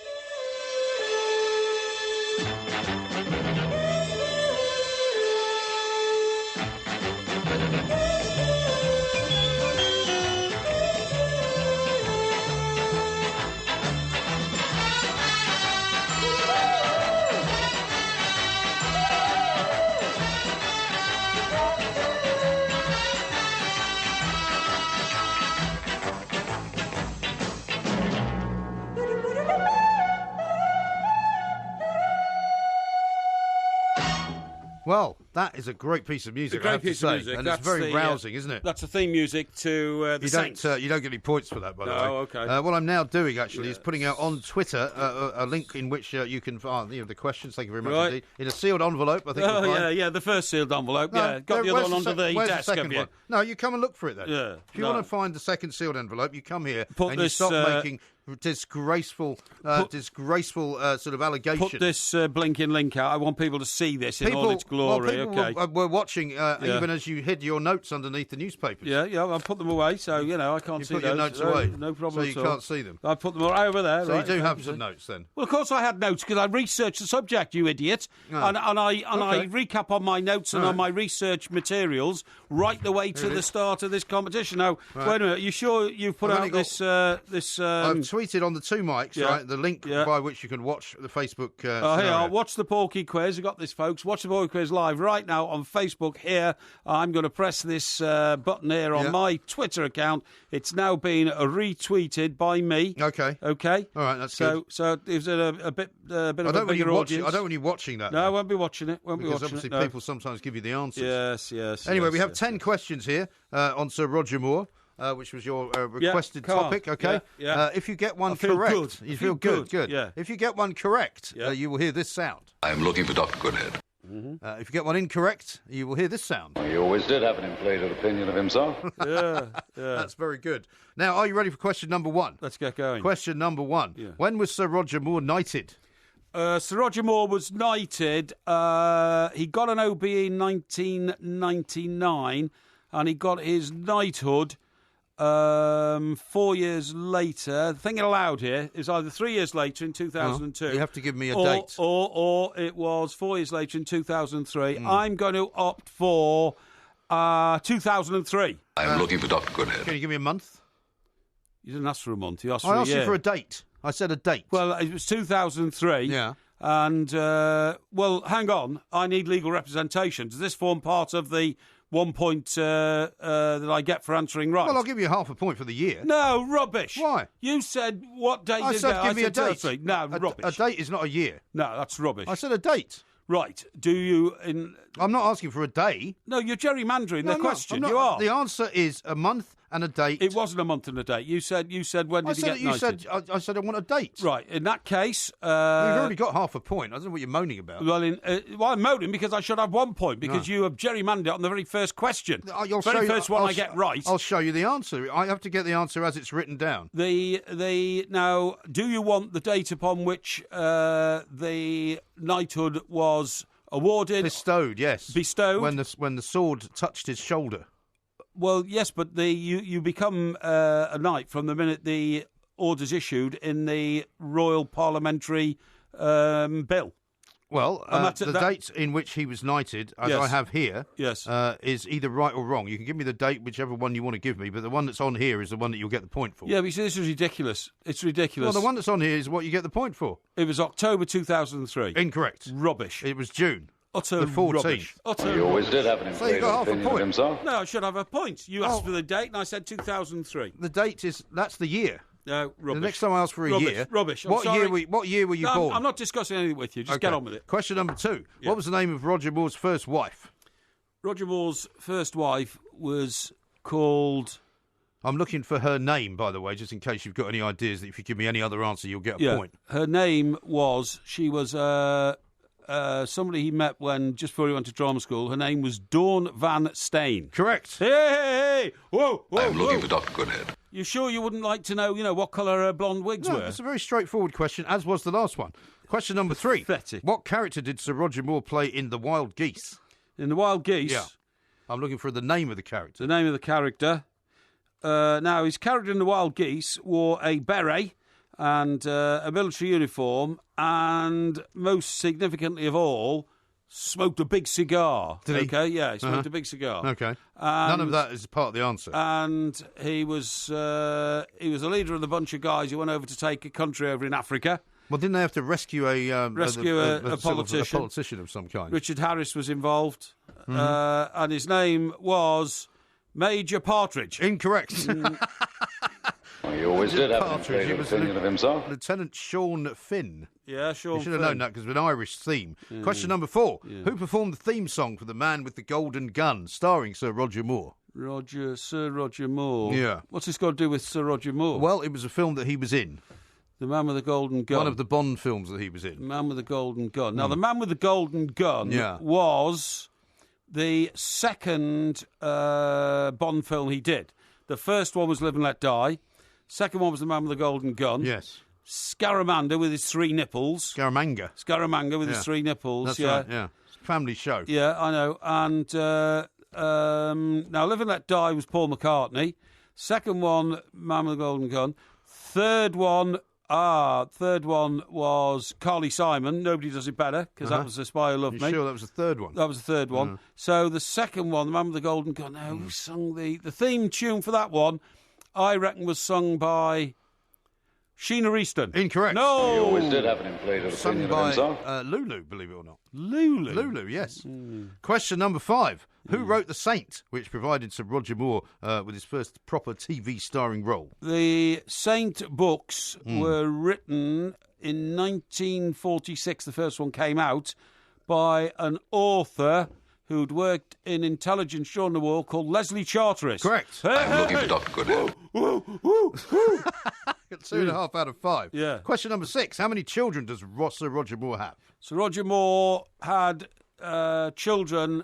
Well, that is a great piece of music, I have to say. And it's very rousing, isn't it? That's the theme music to the Saints. You don't get any points for that, by the way. Oh, okay. What I'm now doing, actually, is putting out on Twitter a link in which you can find the questions. Thank you very much indeed. In a sealed envelope, I think. Oh, yeah, the first sealed envelope. Got the other one under the desk, have you? No, you come and look for it then. Yeah. If you want to find the second sealed envelope, you come here and you stop making disgraceful sort of allegations. Put this blinking link out. I want people to see this in all its glory. We're watching even as you hid your notes underneath the newspapers. Yeah, I'll put them away, so I can't see those. You put your notes away, no problem. So you can't see them. I put them over there. So you do have some notes then. Well, of course I had notes because I researched the subject, you idiot, and I recap on my notes and on my research materials right the way to the start of this competition. Now, wait a minute. Are you sure you've put out this? I've tweeted on the two mics, right? The link by which you can watch the Facebook. Here, watch the Porky quiz. You got this, folks. Watch the Porky quiz live right now on Facebook. Here, I'm going to press this button here on my Twitter account. It's now been retweeted by me. Okay. All right, that's good. So is it a bit of a bigger audience? I don't want you watching that. No, I won't be watching it. Because obviously people sometimes give you the answers. Yes. Anyway, we have 10 questions here on Sir Roger Moore. Which was your requested topic, okay? Yeah. If you get one correct, you feel good. Yeah. If you get one correct, you will hear this sound. I'm looking for Dr. Goodhead. If you get one incorrect, you will hear this sound. Well, he always did have an inflated opinion of himself. Yeah. That's very good. Now, are you ready for question number one? Let's get going. Question number one. Yeah. When was Sir Roger Moore knighted? Sir Roger Moore was knighted. He got an OBE in 1999, and he got his knighthood 4 years later. Thinking aloud here, is either 3 years later in 2002. You have to give me a date. Or it was 4 years later in 2003. I'm going to opt for 2003. I'm looking for Dr. Goodhead. Can you give me a month? You didn't ask for a month. You asked for a year. I asked you for a date. I said a date. Well, it was 2003. Yeah. And, well, hang on. I need legal representation. Does this form part of the 1 point that I get for answering right. Well, I'll give you half a point for the year. No, rubbish. Why? You said what date I did said give me a 2 or date. 3. No, rubbish. A date is not a year. No, that's rubbish. I said a date. Right. Do you... I'm not asking for a day. No, you're gerrymandering the question. I'm not. You are. The answer is a month and a date. It wasn't a month and a date. You said when did you get knighted? I said I want a date. Right. In that case... You've already got half a point. I don't know what you're moaning about. Well, I'm moaning because I should have 1 point because you have gerrymandered it on the very first question. First one I get right. I'll show you the answer. I have to get the answer as it's written down. Now, do you want the date upon which the knighthood was awarded? Bestowed, yes. Bestowed? When the sword touched his shoulder. Well, yes, but you become a knight from the minute the order's issued in the Royal Parliamentary Bill. Well, the date in which he was knighted, as I have here, is either right or wrong. You can give me the date, whichever one you want to give me, but the one that's on here is the one that you'll get the point for. Yeah, but you see, this is ridiculous. It's ridiculous. Well, the one that's on here is what you get the point for. It was October 2003. Incorrect. Rubbish. It was June. Utter the 14th. Rubbish. He always did have an inflated opinion of himself. No, I should have a point. You asked for the date, and I said 2003. The date that's the year. No, rubbish. The next time I ask for a year... Rubbish. What year were you born? I'm not discussing anything with you. Just get on with it. Question number 2. Yeah. What was the name of Roger Moore's first wife? Roger Moore's first wife was called... I'm looking for her name, by the way, just in case you've got any ideas that if you give me any other answer, you'll get a point. Her name was... She was somebody he met just before he went to drama school. Her name was Dawn Van Steen. Correct. Hey! Whoa! I'm looking for Dr. Goodhead. You sure you wouldn't like to know, what colour her blonde wigs were? It's a very straightforward question, as was the last one. Question number 3. Pathetic. What character did Sir Roger Moore play in The Wild Geese? In The Wild Geese? Yeah. I'm looking for the name of the character. The name of the character. Now, his character in The Wild Geese wore a beret and a military uniform and, most significantly of all, smoked a big cigar. Did he? Okay, yeah, he smoked a big cigar. Okay. None of that is part of the answer. And he was a leader of the bunch of guys who went over to take a country over in Africa. Well, didn't they have to rescue a politician? A politician of some kind. Richard Harris was involved, and his name was Major Partridge. Incorrect. He always did have an inflated opinion of himself. Lieutenant Sean Finn. Yeah, Sean You should have known that because of an Irish theme. Question number 4. Yeah. Who performed the theme song for The Man with the Golden Gun, starring Sir Roger Moore? Sir Roger Moore. Yeah. What's this got to do with Sir Roger Moore? Well, it was a film that he was in. The Man with the Golden Gun. One of the Bond films that he was in. The Man with the Golden Gun. Now, The Man with the Golden Gun was the second Bond film he did. The first one was Live and Let Die. Second one was The Man with the Golden Gun. Yes. Scaramanga with his 3 nipples. Scaramanga with his 3 nipples. That's right, yeah. It's a family show. Yeah, I know. And now Live and Let Die was Paul McCartney. Second one, Man with the Golden Gun. Third one was Carly Simon. Nobody Does It Better, because that was The Spy Who Loved Me. Sure, that was the third one? That was the third one. So the second one, The Man with the Golden Gun, who sung the theme tune for that one, I reckon was sung by Sheena Easton. Incorrect. No! He always did have an inflated opinion of himself. Lulu, believe it or not. Lulu, yes. Question number 5. Who wrote The Saint, which provided Sir Roger Moore with his first proper TV starring role? The Saint books were written in 1946. The first one came out by an author who'd worked in intelligence during the war called Leslie Charteris. Correct. I'm looking for Dr. Goodhead. 2.5 out of 5. Yeah. Question number 6. How many children does Sir Roger Moore have? Sir Roger Moore had children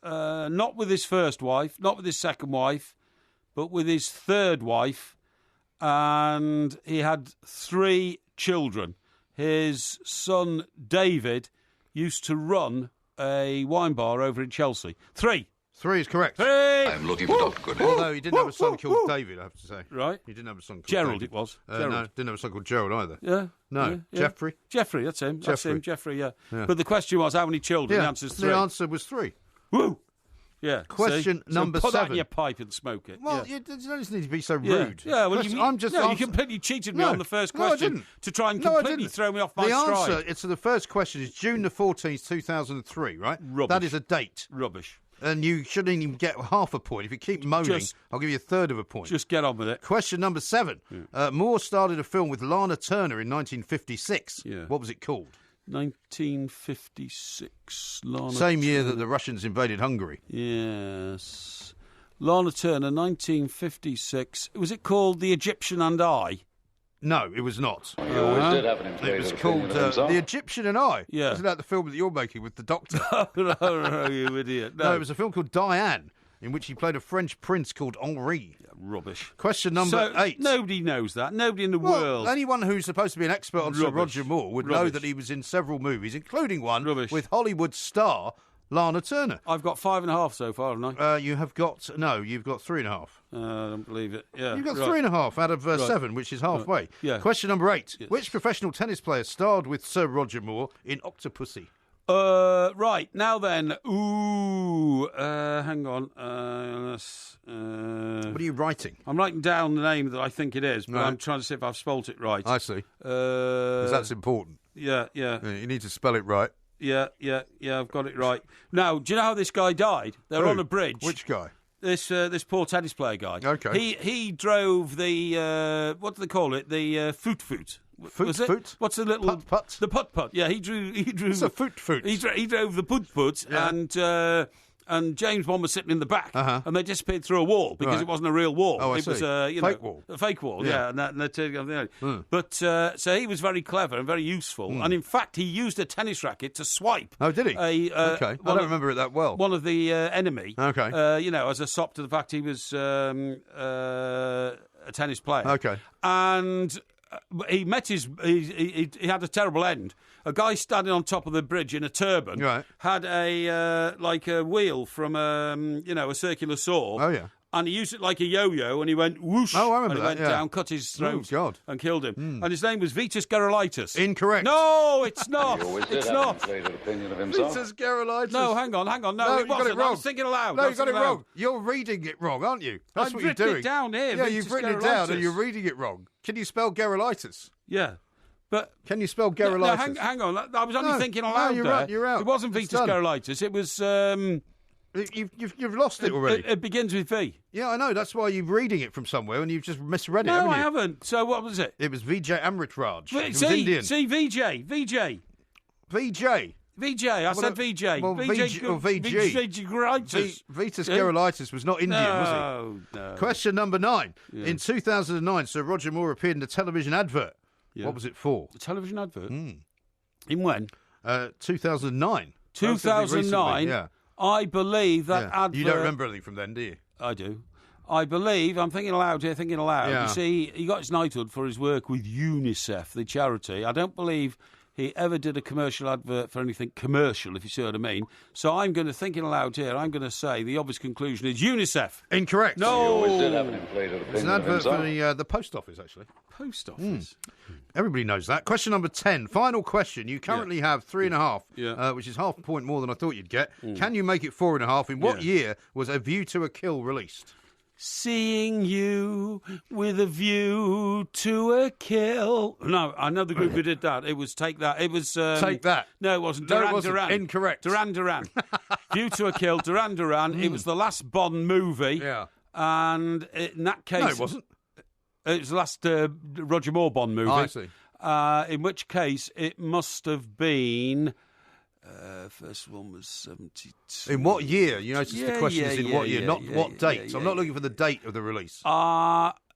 not with his first wife, not with his second wife, but with his third wife, and he had 3 children. His son David used to run a wine bar over in Chelsea. 3. 3 is correct. Hey! I'm looking for Dr. Goodhead. Although he didn't have a son called David, I have to say. Right. He didn't have a son called Gerald, David. it was. No, didn't have a son called Gerald either. Yeah. No. Yeah. Jeffrey? Jeffrey, that's him. Jeffrey, yeah. Yeah. But the question was, how many children? Yeah. The answer's 3. The answer was 3. Woo! Yeah. Question number put 7. that in your pipe and smoke it. Well, yeah. you don't just need to be so rude. Yeah, well, you completely cheated me on the first question to try and completely throw me off my stride. The answer to the first question is June the 14th, 2003, right? Rubbish. That is a date. Rubbish. And you shouldn't even get half a point. If you keep moaning, I'll give you a third of a point. Just get on with it. Question number 7. Moore started a film with Lana Turner in 1956. Yeah. What was it called? 1956. Lana Same year Turner. that the Russians invaded Hungary. Yes. Lana Turner, 1956. Was it called The Egyptian and I? No, it was not. He always did have an It inflated was opinion called of himself. The Egyptian and I. Yeah. Isn't that the film that you're making with the Doctor? No, you idiot. No, it was a film called Diane, in which he played a French prince called Henri. Rubbish. Question number 8. Nobody knows that. Nobody in the world. Anyone who's supposed to be an expert on Sir Roger Moore would know that he was in several movies, including one with Hollywood star Lana Turner. I've got 5.5 so far, haven't I? You've got 3.5. I don't believe it. Yeah, You've got 3.5 out of 7, which is halfway. Right. Yeah. Question number 8. Yes. Which professional tennis player starred with Sir Roger Moore in Octopussy? Right, now then. Hang on. What are you writing? I'm writing down the name that I think it is, but Right. I'm trying to see if I've spelt it right. I see. Because that's important. Yeah. You need to spell it right. Yeah, I've got it right. Now, do you know how this guy died? They're Who? on a bridge. Which guy? This poor tennis player guy. Okay. He drove the what do they call it? The foot. Was it? Foot? What's the little Putt? The putt. Yeah, he drew. It's a foot. He drove the putt, Yeah. and James Bond was sitting in the back, Uh-huh. and they disappeared through a wall because Right. it wasn't a real wall. Oh, I it see. was Fake wall. a fake wall. Yeah. Yeah, and they're taking off the end. But so he was very clever and very useful, and in fact he used a tennis racket to swipe. Oh, did he? Okay. I don't remember it that well. One of the enemy. Okay. As a sop to the fact he was a tennis player. Okay. And he met he had a terrible end. A guy standing on top of the bridge in a turban had a wheel from a circular saw. Oh yeah. And he used it like a yo-yo, and he went whoosh. Oh, I remember and he that, went yeah. down, cut his throat, and killed him. And his name was Vitus Gerulaitis. Incorrect. No, it's not. He always did It's have an not. inflated opinion of himself. Vitus Gerulaitis. No, hang on. No, No, it you got wasn't. it wrong. I was thinking aloud. No, I you was got it thinking aloud. wrong. You're reading it wrong, aren't you? That's I've what you're written doing. it down here. Yeah, Vitus you've written it down and Gerulaitis. you're reading it wrong. Can you spell Gerulaitis? Yeah. But Can you spell no, Gerulaitis? hang on. I was only No, thinking no, aloud you're there. out, you're out. It wasn't It's Vitus done. Gerulaitis. It was... You've lost it already. It begins with V. Yeah, I know. That's why you're reading it from somewhere and you've just misread it, No, haven't you? I haven't. So what was it? It was Vijay Amritraj. It was See, Indian. VJ. VJ. I said VJ. Well, VG or VG. Gerulaitis. Vitus Gerulaitis was not Indian, was he? No. Question number 9. In 2009, Sir Roger Moore appeared in a television advert. Yeah. What was it for? A television advert? In when? 2009. 2009? Yeah. I believe that Yeah. advert... You don't remember anything from then, do you? I do. I believe, I'm thinking aloud here, Yeah. You see, he got his knighthood for his work with UNICEF, the charity. I don't believe he ever did a commercial advert for anything commercial, if you see what I mean. So I'm going to, thinking aloud here, I'm going to say the obvious conclusion is UNICEF. Incorrect. He always did have an inflated It's an opinion of advert for himself. the post office, actually. Post office. Everybody knows that. Question number 10. Final question. You currently have 3.5, which is half a point more than I thought you'd get. Can you make it 4.5? In what year was A View to a Kill released? Seeing you with a view to a kill. No, I know the group who did that. It was Take That. It was... Take That. No, it wasn't. No, Duran it wasn't. Duran. Incorrect. Duran. View to a Kill, Duran Duran. It was the last Bond movie. Yeah. And in that case... No, it wasn't. It was the last Roger Moore Bond movie. I see. In which case, it must have been... first one was 72. In what year? You notice the question is in what year, not what yeah, date. yeah, I'm not looking for the date of the release.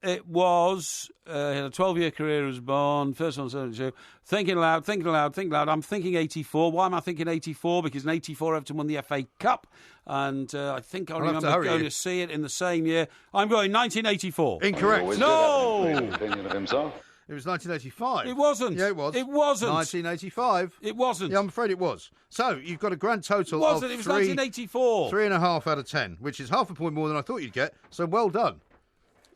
It was he had a 12-year career as Bond. First one, 72. Thinking aloud. I'm thinking 84. Why am I thinking 84? Because in 84, Everton won the FA Cup. And I think I remember going to see it in the same year. I'm going 1984. Incorrect. He always did have an inflated opinion of himself. It was 1985. It wasn't. Yeah, it was. It wasn't. 1985. It wasn't. Yeah, I'm afraid it was. So you've got a grand total It wasn't. of It was 1984. 3.5 out of 10, which is half a point more than I thought you'd get. So well done.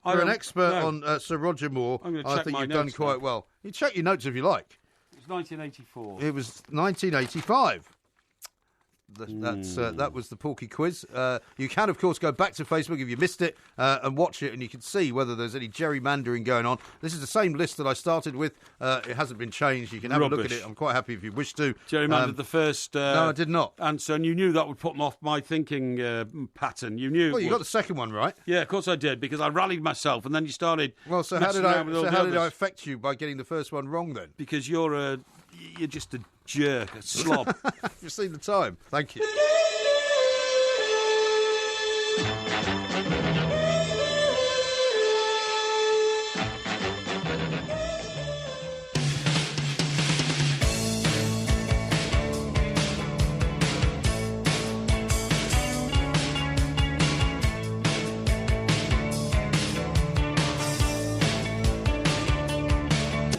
You're an expert on Sir Roger Moore. I'm gonna I check think my you've done notes quite now. well. You check your notes if you like. It was 1984. It was 1985. That was the Porky quiz. You can, of course, go back to Facebook if you missed it and watch it, and you can see whether there's any gerrymandering going on. This is the same list that I started with. It hasn't been changed. You can have a look at it. I'm quite happy if you wish to. Gerrymandered the first. No, I did not. Answer, and you knew that would put them off my thinking pattern. You knew. Well, you got the second one right. Yeah, of course I did, because I rallied myself, and then you started. Well, so how did I affect you by getting the first one wrong then? Because you're just a jerk, a slob. You've seen the time. Thank you.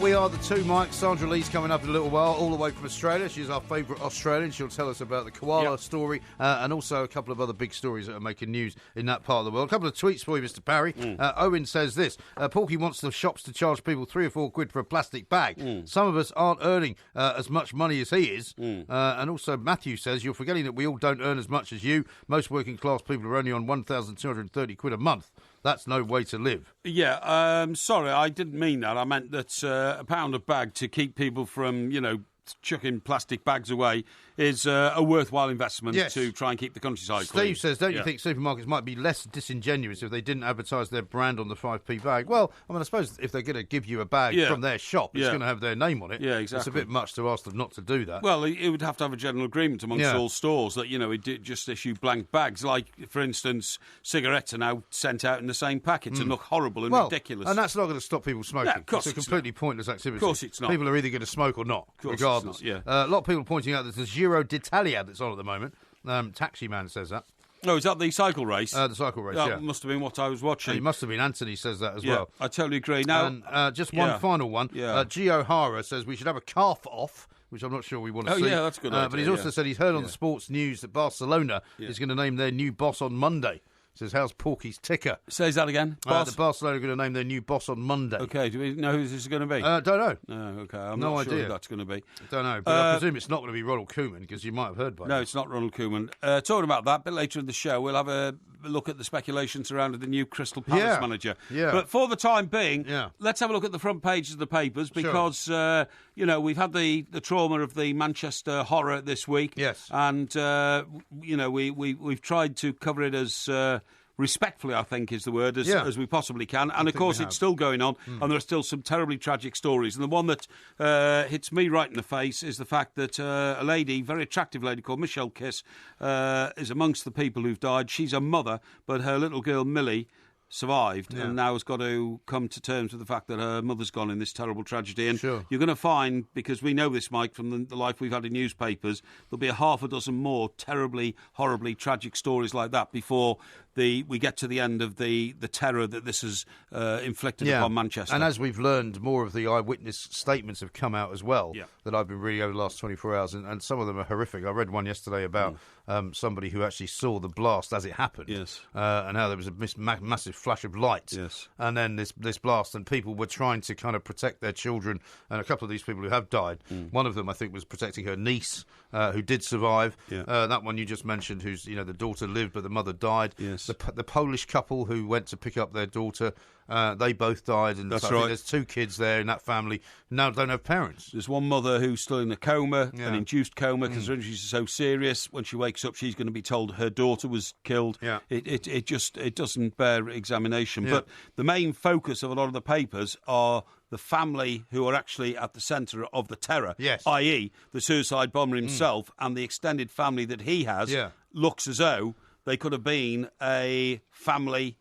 We are the two Mikes. Sandra Lee's coming up in a little while, all the way from Australia. She's our favourite Australian. She'll tell us about the koala story and also a couple of other big stories that are making news in that part of the world. A couple of tweets for you, Mr. Parry. Owen says this. Porky wants the shops to charge people £3 or £4 for a plastic bag. Some of us aren't earning as much money as he is. And also Matthew says, you're forgetting that we all don't earn as much as you. Most working class people are only on £1,230 a month. That's no way to live. Yeah, sorry, I didn't mean that. I meant that a pound of bag to keep people from, chucking plastic bags away is a worthwhile investment to try and keep the countryside clean. Steve says, don't you think supermarkets might be less disingenuous if they didn't advertise their brand on the 5p bag? Well, I suppose if they're going to give you a bag from their shop, it's going to have their name on it. Yeah, exactly. It's a bit much to ask them not to do that. Well, it would have to have a general agreement amongst all stores that, it just issue blank bags. Like, for instance, cigarettes are now sent out in the same packets and look horrible and ridiculous. And that's not going to stop people smoking. No, of course it's a completely pointless activity. Of course it's not. People are either going to smoke or not, regardless. A lot of people pointing out that the Giro d'Italia that's on at the moment. Taxi Man says that. Oh, is that the cycle race? The cycle race, That must have been what I was watching. It must have been. Anthony says that as well. I totally agree. Now, and just one final one. G. O'Hara says we should have a calf off, which I'm not sure we want to see. Oh, yeah, that's a good idea. But he's also said he's heard on the sports news that Barcelona is going to name their new boss on Monday. Says, how's Porky's ticker? Says that again. The Barcelona are going to name their new boss on Monday. Okay, do we know who this is going to be? Don't know. Okay, I'm no not idea sure who that's going to be. Don't know, but I presume it's not going to be Ronald Koeman, because you might have heard by now. No, it's not Ronald Koeman. Talking about that, a bit later in the show, we'll have a look at the speculation surrounding the new Crystal Palace manager. Yeah. But for the time being, let's have a look at the front pages of the papers, because, we've had the trauma of the Manchester horror this week. Yes. And, we've tried to cover it as respectfully, I think is the word, as we possibly can. And, of course, it's still going on, and there are still some terribly tragic stories. And the one that hits me right in the face is the fact that a lady, very attractive lady called Michelle Kiss, is amongst the people who've died. She's a mother, but her little girl, Millie, survived and now has got to come to terms with the fact that her mother's gone in this terrible tragedy. And you're going to find, because we know this, Mike, from the life we've had in newspapers, there'll be a half a dozen more terribly, horribly tragic stories like that before we get to the end of the terror that this has inflicted upon Manchester. And as we've learned, more of the eyewitness statements have come out as well that I've been reading over the last 24 hours, and some of them are horrific. I read one yesterday about somebody who actually saw the blast as it happened, and how there was a massive flash of light, and then this blast, and people were trying to kind of protect their children, and a couple of these people who have died, one of them I think was protecting her niece, who did survive, that one you just mentioned, who's the daughter lived but the mother died. The Polish couple who went to pick up their daughter, they both died, and that's so I think there's two kids there in that family now don't have parents. There's one mother who's still in a coma, an induced coma, because her injuries are so serious. When she wakes up, she's going to be told her daughter was killed. It doesn't bear examination. But the main focus of a lot of the papers are the family who are actually at the centre of the terror, i.e. the suicide bomber himself and the extended family that he has, looks as though they could have been a family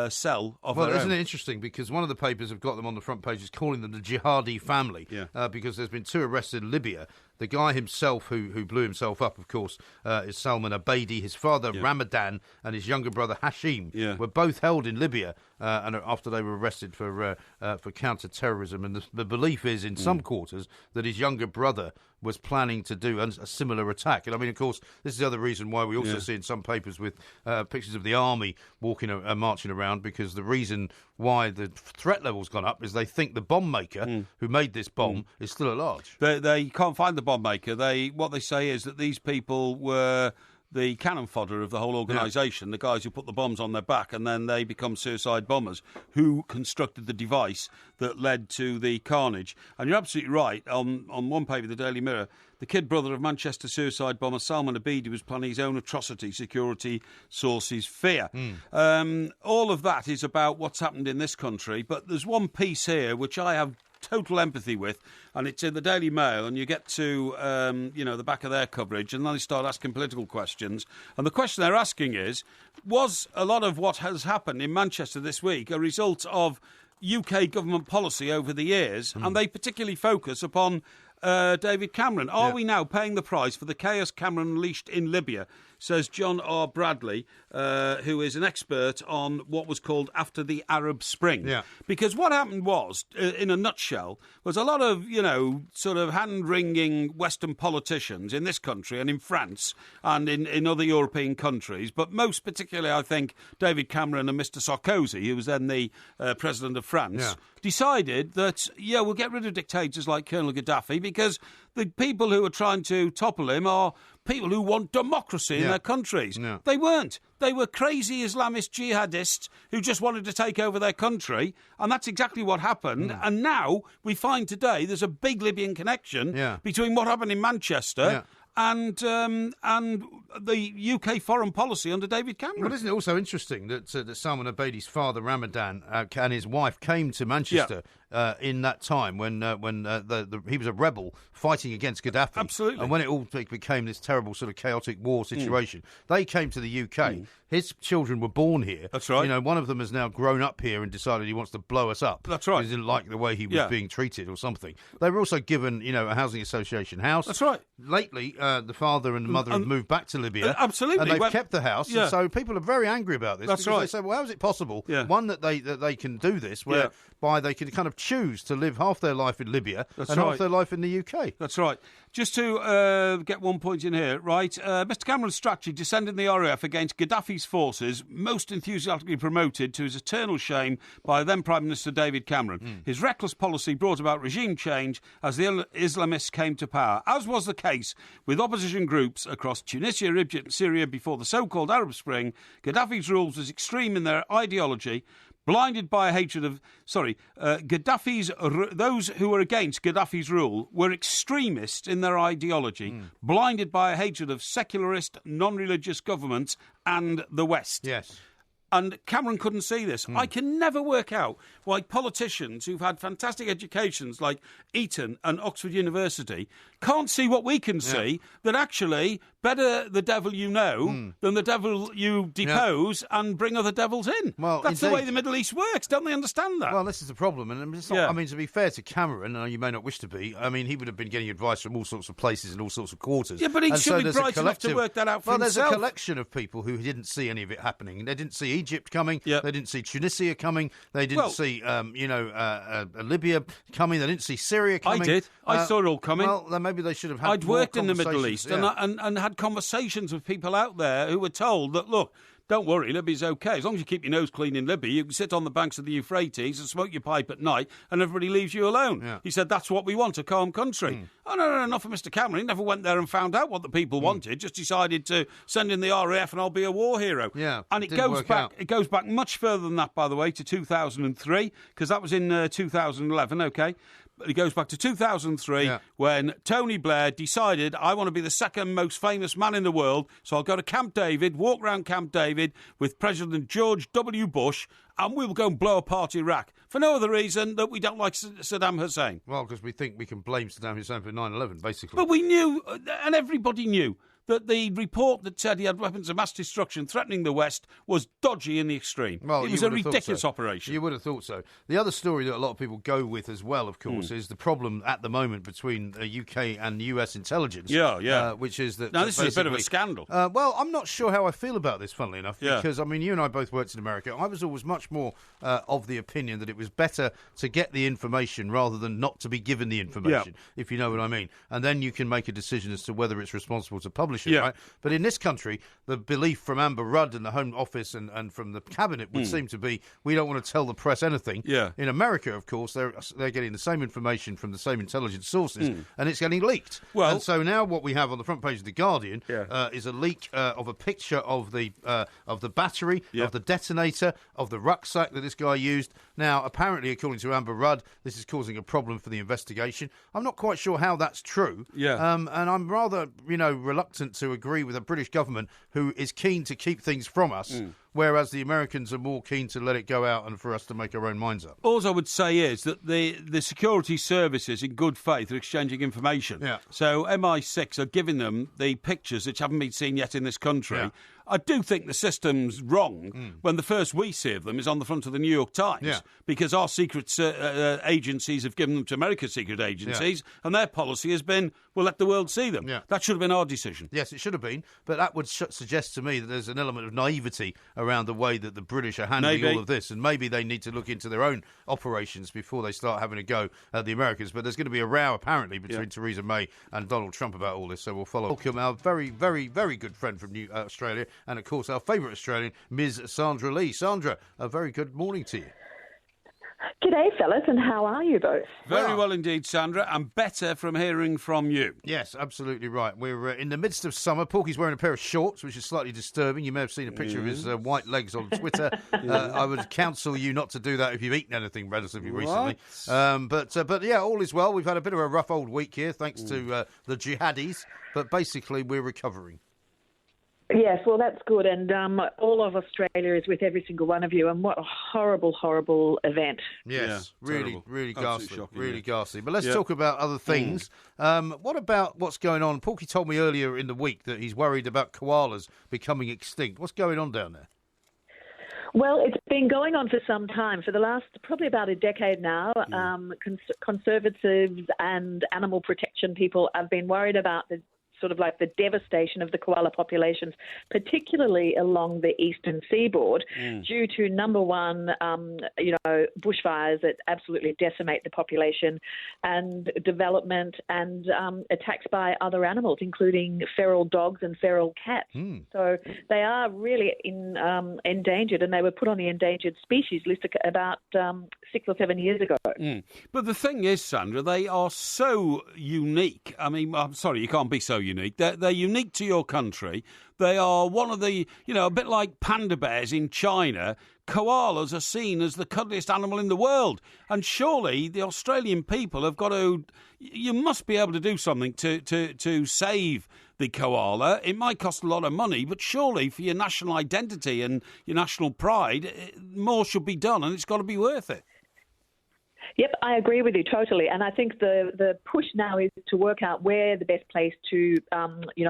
cell of their own. Well, isn't it interesting? Because one of the papers have got them on the front pages calling them the jihadi family, because there's been 2 arrests in Libya. The guy himself, who blew himself up, of course, is Salman Abedi. His father, Ramadan, and his younger brother, Hashim, were both held in Libya and after they were arrested for counter-terrorism. And the belief is in some quarters that his younger brother was planning to do a similar attack. And I mean, of course, this is the other reason why we also see in some papers with pictures of the army marching around, because the reason why the threat level's gone up is they think the bomb maker who made this bomb is still at large. They can't find the bomb maker. What they say is that these people were the cannon fodder of the whole organisation, the guys who put the bombs on their back, and then they become suicide bombers who constructed the device that led to the carnage. And you're absolutely right. On one paper, the Daily Mirror, the kid brother of Manchester suicide bomber Salman Abedi was planning his own atrocity, security sources fear. All of that is about what's happened in this country, but there's one piece here which I have total empathy with, and it's in the Daily Mail, and you get to the back of their coverage, and then they start asking political questions. And the question they're asking is, was a lot of what has happened in Manchester this week a result of UK government policy over the years? And they particularly focus upon David Cameron. Are we now paying the price for the chaos Cameron unleashed in Libya, says John R. Bradley, who is an expert on what was called after the Arab Spring. Yeah. Because what happened was, in a nutshell, was a lot of, sort of hand-wringing Western politicians in this country and in France and in other European countries, but most particularly, I think, David Cameron and Mr. Sarkozy, who was then the president of France, decided that, we'll get rid of dictators like Colonel Gaddafi, because the people who are trying to topple him are people who want democracy in their countries. No. They weren't. They were crazy Islamist jihadists who just wanted to take over their country, and that's exactly what happened. And now we find today there's a big Libyan connection between what happened in Manchester and the UK foreign policy under David Cameron. Well, isn't it also interesting that Salman Abedi's father, Ramadan, and his wife came to Manchester in that time when he was a rebel fighting against Gaddafi. Absolutely. And when it all became this terrible sort of chaotic war situation, they came to the UK. His children were born here. That's right. One of them has now grown up here and decided he wants to blow us up. That's right. He didn't like the way he was being treated or something. They were also given, a housing association house. That's right. Lately, the father and the mother have moved back to Libya. Absolutely. And they've kept the house. And so people are very angry about this. That's because right. They say, well, how is it possible, one, that they can do this, whereby they can kind of choose to live half their life in Libya half their life in the UK. That's right. Just to get one point in here, right? Mr. Cameron's strategy to send in the RAF against Gaddafi's forces, most enthusiastically promoted to his eternal shame by then Prime Minister David Cameron. His reckless policy brought about regime change as the Islamists came to power, as was the case with opposition groups across Tunisia, Egypt and Syria before the so-called Arab Spring. Gaddafi's rules was extreme in their ideology, blinded by a hatred of... those who were against Gaddafi's rule were extremists in their ideology, blinded by a hatred of secularist, non-religious governments and the West. Yes. And Cameron couldn't see this. I can never work out why politicians who've had fantastic educations like Eton and Oxford University can't see what we can see, that actually better the devil you know than the devil you depose and bring other devils in. Well, that's the way the Middle East works. Don't they understand that? Well, this is the problem. And it's not, I mean, to be fair to Cameron, and you may not wish to be, I mean, he would have been getting advice from all sorts of places and all sorts of quarters. Yeah, but he should be bright enough to work that out for himself. Well, there's a collection of people who didn't see any of it happening. They didn't see Egypt coming. They didn't see Tunisia coming. They didn't see, Libya coming. They didn't see Syria coming. I did. I saw it all coming. Well, then maybe they should have had I'd worked in the Middle East and had conversations with people out there who were told that, look, don't worry, Libya's okay. As long as you keep your nose clean in Libya, you can sit on the banks of the Euphrates and smoke your pipe at night and everybody leaves you alone. Yeah. He said, that's what we want, a calm country. Oh, no, not for Mr. Cameron. He never went there and found out what the people wanted, just decided to send in the RAF and I'll be a war hero. Yeah, and it goes back much further than that, by the way, to 2003, because that was in 2011, okay? It goes back to 2003 when Tony Blair decided, I want to be the second most famous man in the world, so I'll go to Camp David, walk around Camp David with President George W. Bush, and we'll go and blow apart Iraq. For no other reason that we don't like Saddam Hussein. Well, because we think we can blame Saddam Hussein for 9/11, basically. But we knew, and everybody knew, that the report that said he had weapons of mass destruction threatening the West was dodgy in the extreme. Well, it was a ridiculous operation. You would have thought so. The other story that a lot of people go with as well, of course, is the problem at the moment between the UK and US intelligence. Which is that... Now, this is a bit of a scandal. Well, I'm not sure how I feel about this, funnily enough, because, I mean, you and I both worked in America. I was always much more of the opinion that it was better to get the information rather than not to be given the information, if you know what I mean. And then you can make a decision as to whether it's responsible to publish it, right? But in this country, the belief from Amber Rudd and the Home Office and from the Cabinet would seem to be, we don't want to tell the press anything. In America, of course, they're getting the same information from the same intelligence sources, and it's getting leaked. Well, and so now what we have on the front page of The Guardian is a leak of a picture of the battery, of the detonator, of the rucksack that this guy used. Now, apparently, according to Amber Rudd, this is causing a problem for the investigation. I'm not quite sure how that's true. And I'm rather, reluctant to agree with a British government who is keen to keep things from us, whereas the Americans are more keen to let it go out and for us to make our own minds up. All I would say is that the security services, in good faith, are exchanging information. So MI6 are giving them the pictures which haven't been seen yet in this country. I do think the system's wrong when the first we see of them is on the front of the New York Times, because our secret agencies have given them to America's secret agencies, and their policy has been, we'll let the world see them. That should have been our decision. Yes, it should have been, but that would suggest to me that there's an element of naivety around the way that the British are handling all of this, and maybe they need to look into their own operations before they start having a go at the Americans. But there's going to be a row, apparently, between Theresa May and Donald Trump about all this, so we'll follow. Welcome our very, very, very good friend from Australia, and of course our favourite Australian, Ms. Sandra Lee. Sandra, a very good morning to you. G'day, fellas, and how are you both? Very well indeed, Sandra, and better from hearing from you. Yes, absolutely right. We're in the midst of summer. Porky's wearing a pair of shorts, which is slightly disturbing. You may have seen a picture of his white legs on Twitter. I would counsel you not to do that if you've eaten anything relatively recently. But yeah, all is well. We've had a bit of a rough old week here, thanks to the jihadis, but basically we're recovering. Yes, well, that's good. And all of Australia is with every single one of you. And what a horrible, horrible event. Yes, really ghastly. Shocking, really ghastly. But let's talk about other things. What about what's going on? Porky told me earlier in the week that he's worried about koalas becoming extinct. What's going on down there? Well, it's been going on for some time, for the last probably about a decade now. Conservatives and animal protection people have been worried about the sort of like the devastation of the koala populations, particularly along the eastern seaboard, due to, number one, bushfires that absolutely decimate the population, and development and attacks by other animals, including feral dogs and feral cats. So they are really endangered, and they were put on the endangered species list about 6 or 7 years ago. But the thing is, Sandra, they are so unique. I mean, I'm sorry, you can't be so unique. They're unique to your country. They are one of the, a bit like panda bears in China. Koalas are seen as the cuddliest animal in the world. And surely the Australian people have got to... You must be able to do something to save the koala. It might cost a lot of money, but surely for your national identity and your national pride, more should be done, and it's got to be worth it. Yep, I agree with you totally. And I think the push now is to work out where the best place to,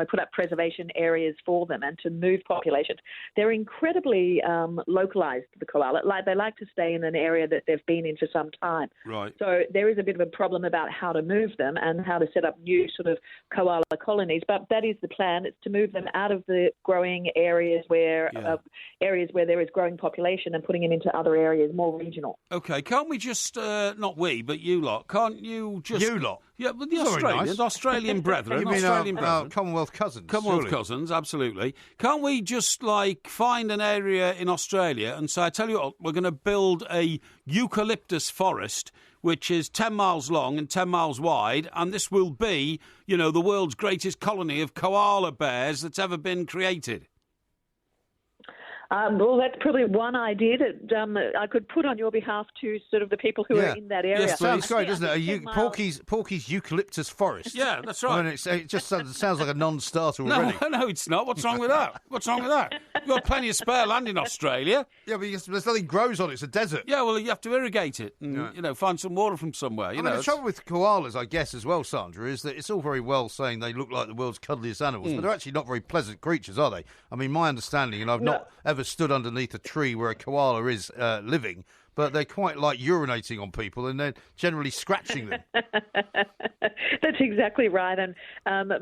put up preservation areas for them and to move populations. They're incredibly localised, the koala. They like to stay in an area that they've been in for some time. Right. So there is a bit of a problem about how to move them and how to set up new sort of koala colonies. But that is the plan. It's to move them out of the growing areas where there is growing population and putting them into other areas, more regional. Okay, can't we just... not we, but you lot. Can't you just... You lot? Yeah, but the Australians, nice. Australian brethren. You mean Australian our Commonwealth cousins? Commonwealth surely. cousins, absolutely. Can't we just, find an area in Australia and say, I tell you what, we're going to build a eucalyptus forest which is 10 miles long and 10 miles wide, and this will be, the world's greatest colony of koala bears that's ever been created? Well, that's probably one idea that I could put on your behalf to sort of the people who are in that area. Yes, sounds great, doesn't it? Porky's eucalyptus forest. Yeah, that's right. I mean, it just sounds like a non-starter already. No, it's not. What's wrong with that? What's wrong with that? got plenty of spare land in Australia. Yeah, but there's nothing grows on it. It's a desert. Yeah, well, you have to irrigate it and, find some water from somewhere. The trouble with koalas, I guess, as well, Sandra, is that it's all very well saying they look like the world's cuddliest animals, but they're actually not very pleasant creatures, are they? I mean, my understanding, and I've not ever stood underneath a tree where a koala is living, but they're quite like urinating on people and they're generally scratching them. That's exactly right. And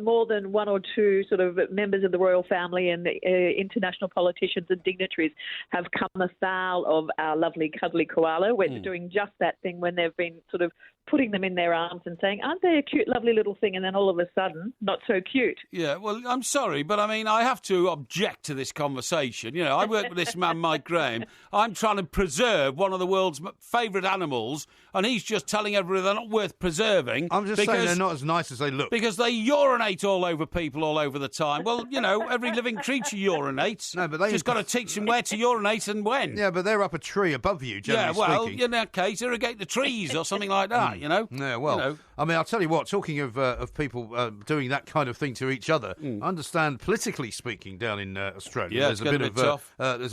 more than one or two sort of members of the royal family and international politicians and dignitaries have come afoul of our lovely cuddly koala, which is doing just that thing when they've been sort of putting them in their arms and saying, aren't they a cute, lovely little thing? And then all of a sudden, not so cute. Yeah, well, I'm sorry, but I mean, I have to object to this conversation. I work with this man, Mike Graham. I'm trying to preserve one of the world's favourite animals, and he's just telling everybody they're not worth preserving. I'm just saying they're not as nice as they look. Because they urinate all over people all over the time. Well, every living creature urinates. No, but they just got to teach them where to urinate and when. Yeah, but they're up a tree above you, generally speaking. In that case, irrigate the trees or something like that. Yeah, well, I mean, I'll tell you what, talking of people doing that kind of thing to each other, I understand, politically speaking, down in Australia, there's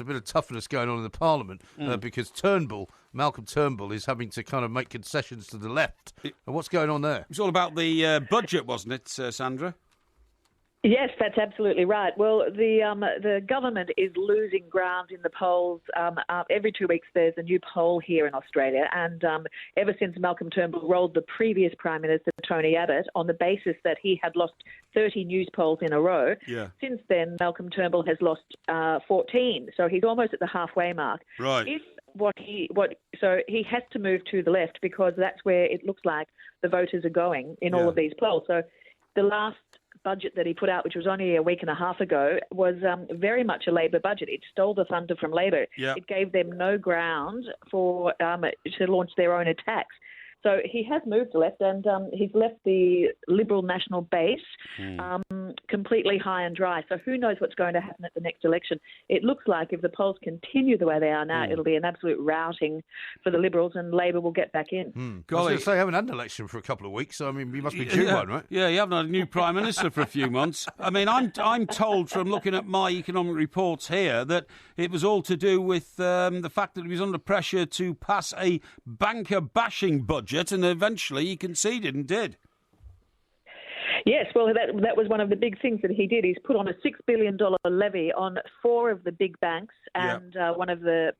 a bit of toughness going on in the Parliament because Malcolm Turnbull is having to kind of make concessions to the left. And what's going on there? It's all about the budget, wasn't it, Sandra? Yes, that's absolutely right. Well, the government is losing ground in the polls. Every 2 weeks there's a new poll here in Australia, and ever since Malcolm Turnbull rolled the previous Prime Minister, Tony Abbott, on the basis that he had lost 30 news polls in a row, since then Malcolm Turnbull has lost 14, so he's almost at the halfway mark. Right. So he has to move to the left because that's where it looks like the voters are going in all of these polls. So the last budget that he put out, which was only a week and a half ago, was very much a Labor budget. It stole the thunder from Labor. Yep. It gave them no ground to launch their own attacks. So he has moved left, and he's left the Liberal national base completely high and dry. So who knows what's going to happen at the next election? It looks like if the polls continue the way they are now, it'll be an absolute routing for the Liberals, and Labor will get back in. I was going to say, I haven't had an election for a couple of weeks, so I mean, you must be due one, right? Yeah, you haven't had a new Prime Minister for a few months. I mean, I'm told from looking at my economic reports here that it was all to do with the fact that he was under pressure to pass a banker-bashing budget, and eventually he conceded and did. Yes, well, that was one of the big things that he did. He's put on a $6 billion levy on 4 of the big banks and one of the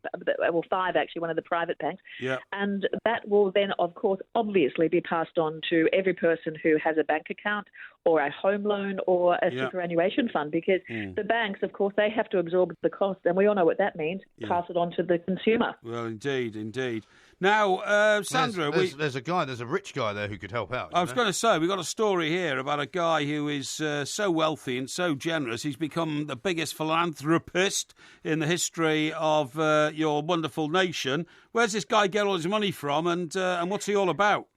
private banks. Yep. And that will then, of course, obviously be passed on to every person who has a bank account or a home loan or a superannuation fund, because the banks, of course, they have to absorb the cost, and we all know what that means, pass it on to the consumer. Well, indeed. Now, Sandra... There's a rich guy there who could help out. I was going to say, we've got a story here about a guy who is so wealthy and so generous, he's become the biggest philanthropist in the history of your wonderful nation. Where's this guy get all his money from, and what's he all about?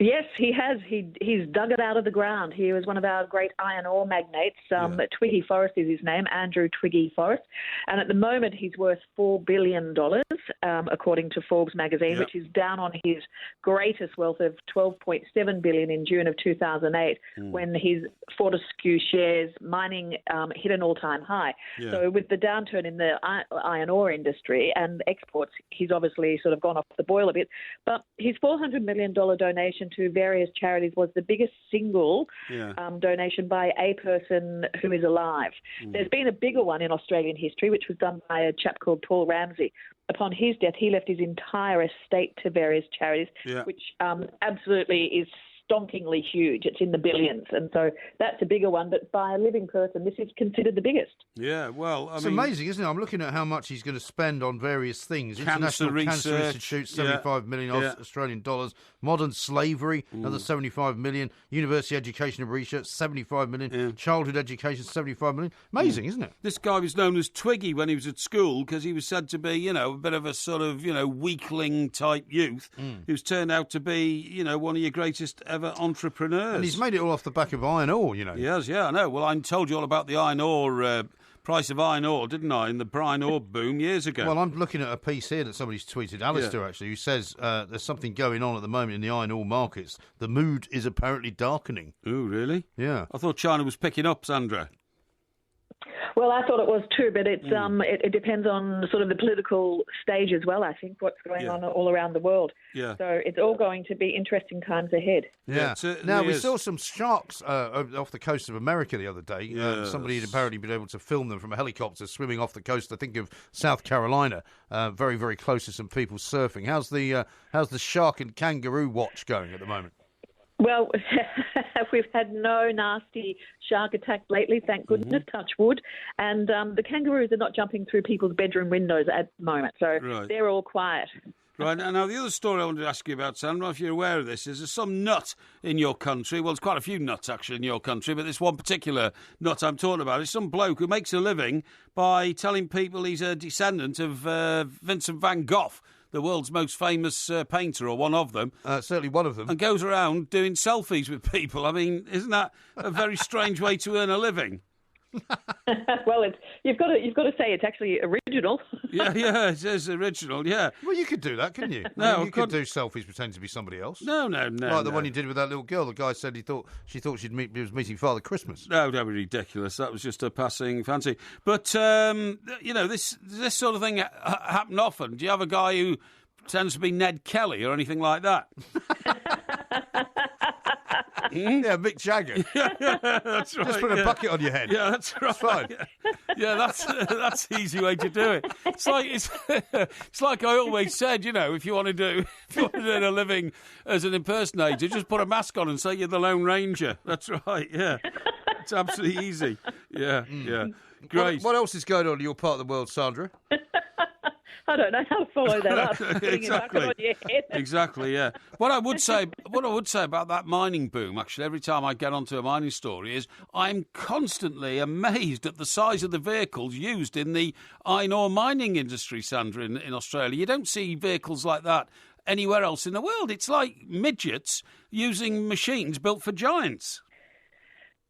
Yes, he has. He's dug it out of the ground. He was one of our great iron ore magnates. Twiggy Forrest is his name, Andrew Twiggy Forrest. And at the moment, he's worth $4 billion, according to Forbes magazine, which is down on his greatest wealth of $12.7 billion in June of 2008, when his Fortescue shares mining hit an all-time high. So with the downturn in the iron ore industry and exports, he's obviously sort of gone off the boil a bit. But his $400 million donation to various charities was the biggest single donation by a person who is alive. There's been a bigger one in Australian history, which was done by a chap called Paul Ramsey. Upon his death, he left his entire estate to various charities, which absolutely is stonkingly huge. It's in the billions, and so that's a bigger one. But by a living person, this is considered the biggest. Yeah, well, it's amazing, isn't it? I'm looking at how much he's going to spend on various things. International Cancer Institute, 75 million Australian dollars. Modern slavery, another 75 million. University education and research, 75 million. Childhood education, 75 million. Amazing, isn't it? This guy was known as Twiggy when he was at school because he was said to be, a bit of a sort of, weakling type youth who's turned out to be, one of your greatest ever entrepreneurs. And he's made it all off the back of iron ore, He has, I know. Well, I told you all about the iron ore, price of iron ore, didn't I, in the iron ore boom years ago. Well, I'm looking at a piece here that somebody's tweeted, Alistair actually, who says there's something going on at the moment in the iron ore markets. The mood is apparently darkening. Oh, really? Yeah. I thought China was picking up, Sandra. Well, I thought it was too, but it's it depends on sort of the political stage as well, I think, what's going on all around the world. Yeah. So it's all going to be interesting times ahead. Yeah. Now, we saw some sharks off the coast of America the other day. Yes. Somebody had apparently been able to film them from a helicopter swimming off the coast, I think, of South Carolina, very, very close to some people surfing. How's the shark and kangaroo watch going at the moment? Well, we've had no nasty shark attacks lately, thank goodness, touch wood. And the kangaroos are not jumping through people's bedroom windows at the moment, so they're all quiet. Right, now the other story I wanted to ask you about, Sandra, if you're aware of this, is there's some nut in your country. Well, there's quite a few nuts, actually, in your country, but this one particular nut I'm talking about is some bloke who makes a living by telling people he's a descendant of Vincent van Gogh, the world's most famous painter, or one of them. Certainly one of them. And goes around doing selfies with people. I mean, isn't that a very strange way to earn a living? Well, you've got to say it's actually original. Yeah, it is original. Yeah. Well, you could do that, couldn't you? No, you could do selfies pretending to be somebody else. No. Like the one you did with that little girl. The guy said she thought he was meeting Father Christmas. No, that was ridiculous. That was just a passing fancy. But this sort of thing happen often. Do you have a guy who pretends to be Ned Kelly or anything like that? Yeah, Mick Jagger. That's right. Just put a bucket on your head. Yeah, that's right. It's fine. Yeah, that's the easy way to do it. It's like I always said, if you want to earn a living as an impersonator, just put a mask on and say you're the Lone Ranger. That's right. Yeah, it's absolutely easy. Yeah. Great. What else is going on in your part of the world, Sandra? I don't know how to follow that up. Putting a bucket on your head. Exactly, yeah. What I would say about that mining boom, actually, every time I get onto a mining story, is I'm constantly amazed at the size of the vehicles used in the iron ore mining industry, Sandra, in Australia. You don't see vehicles like that anywhere else in the world. It's like midgets using machines built for giants.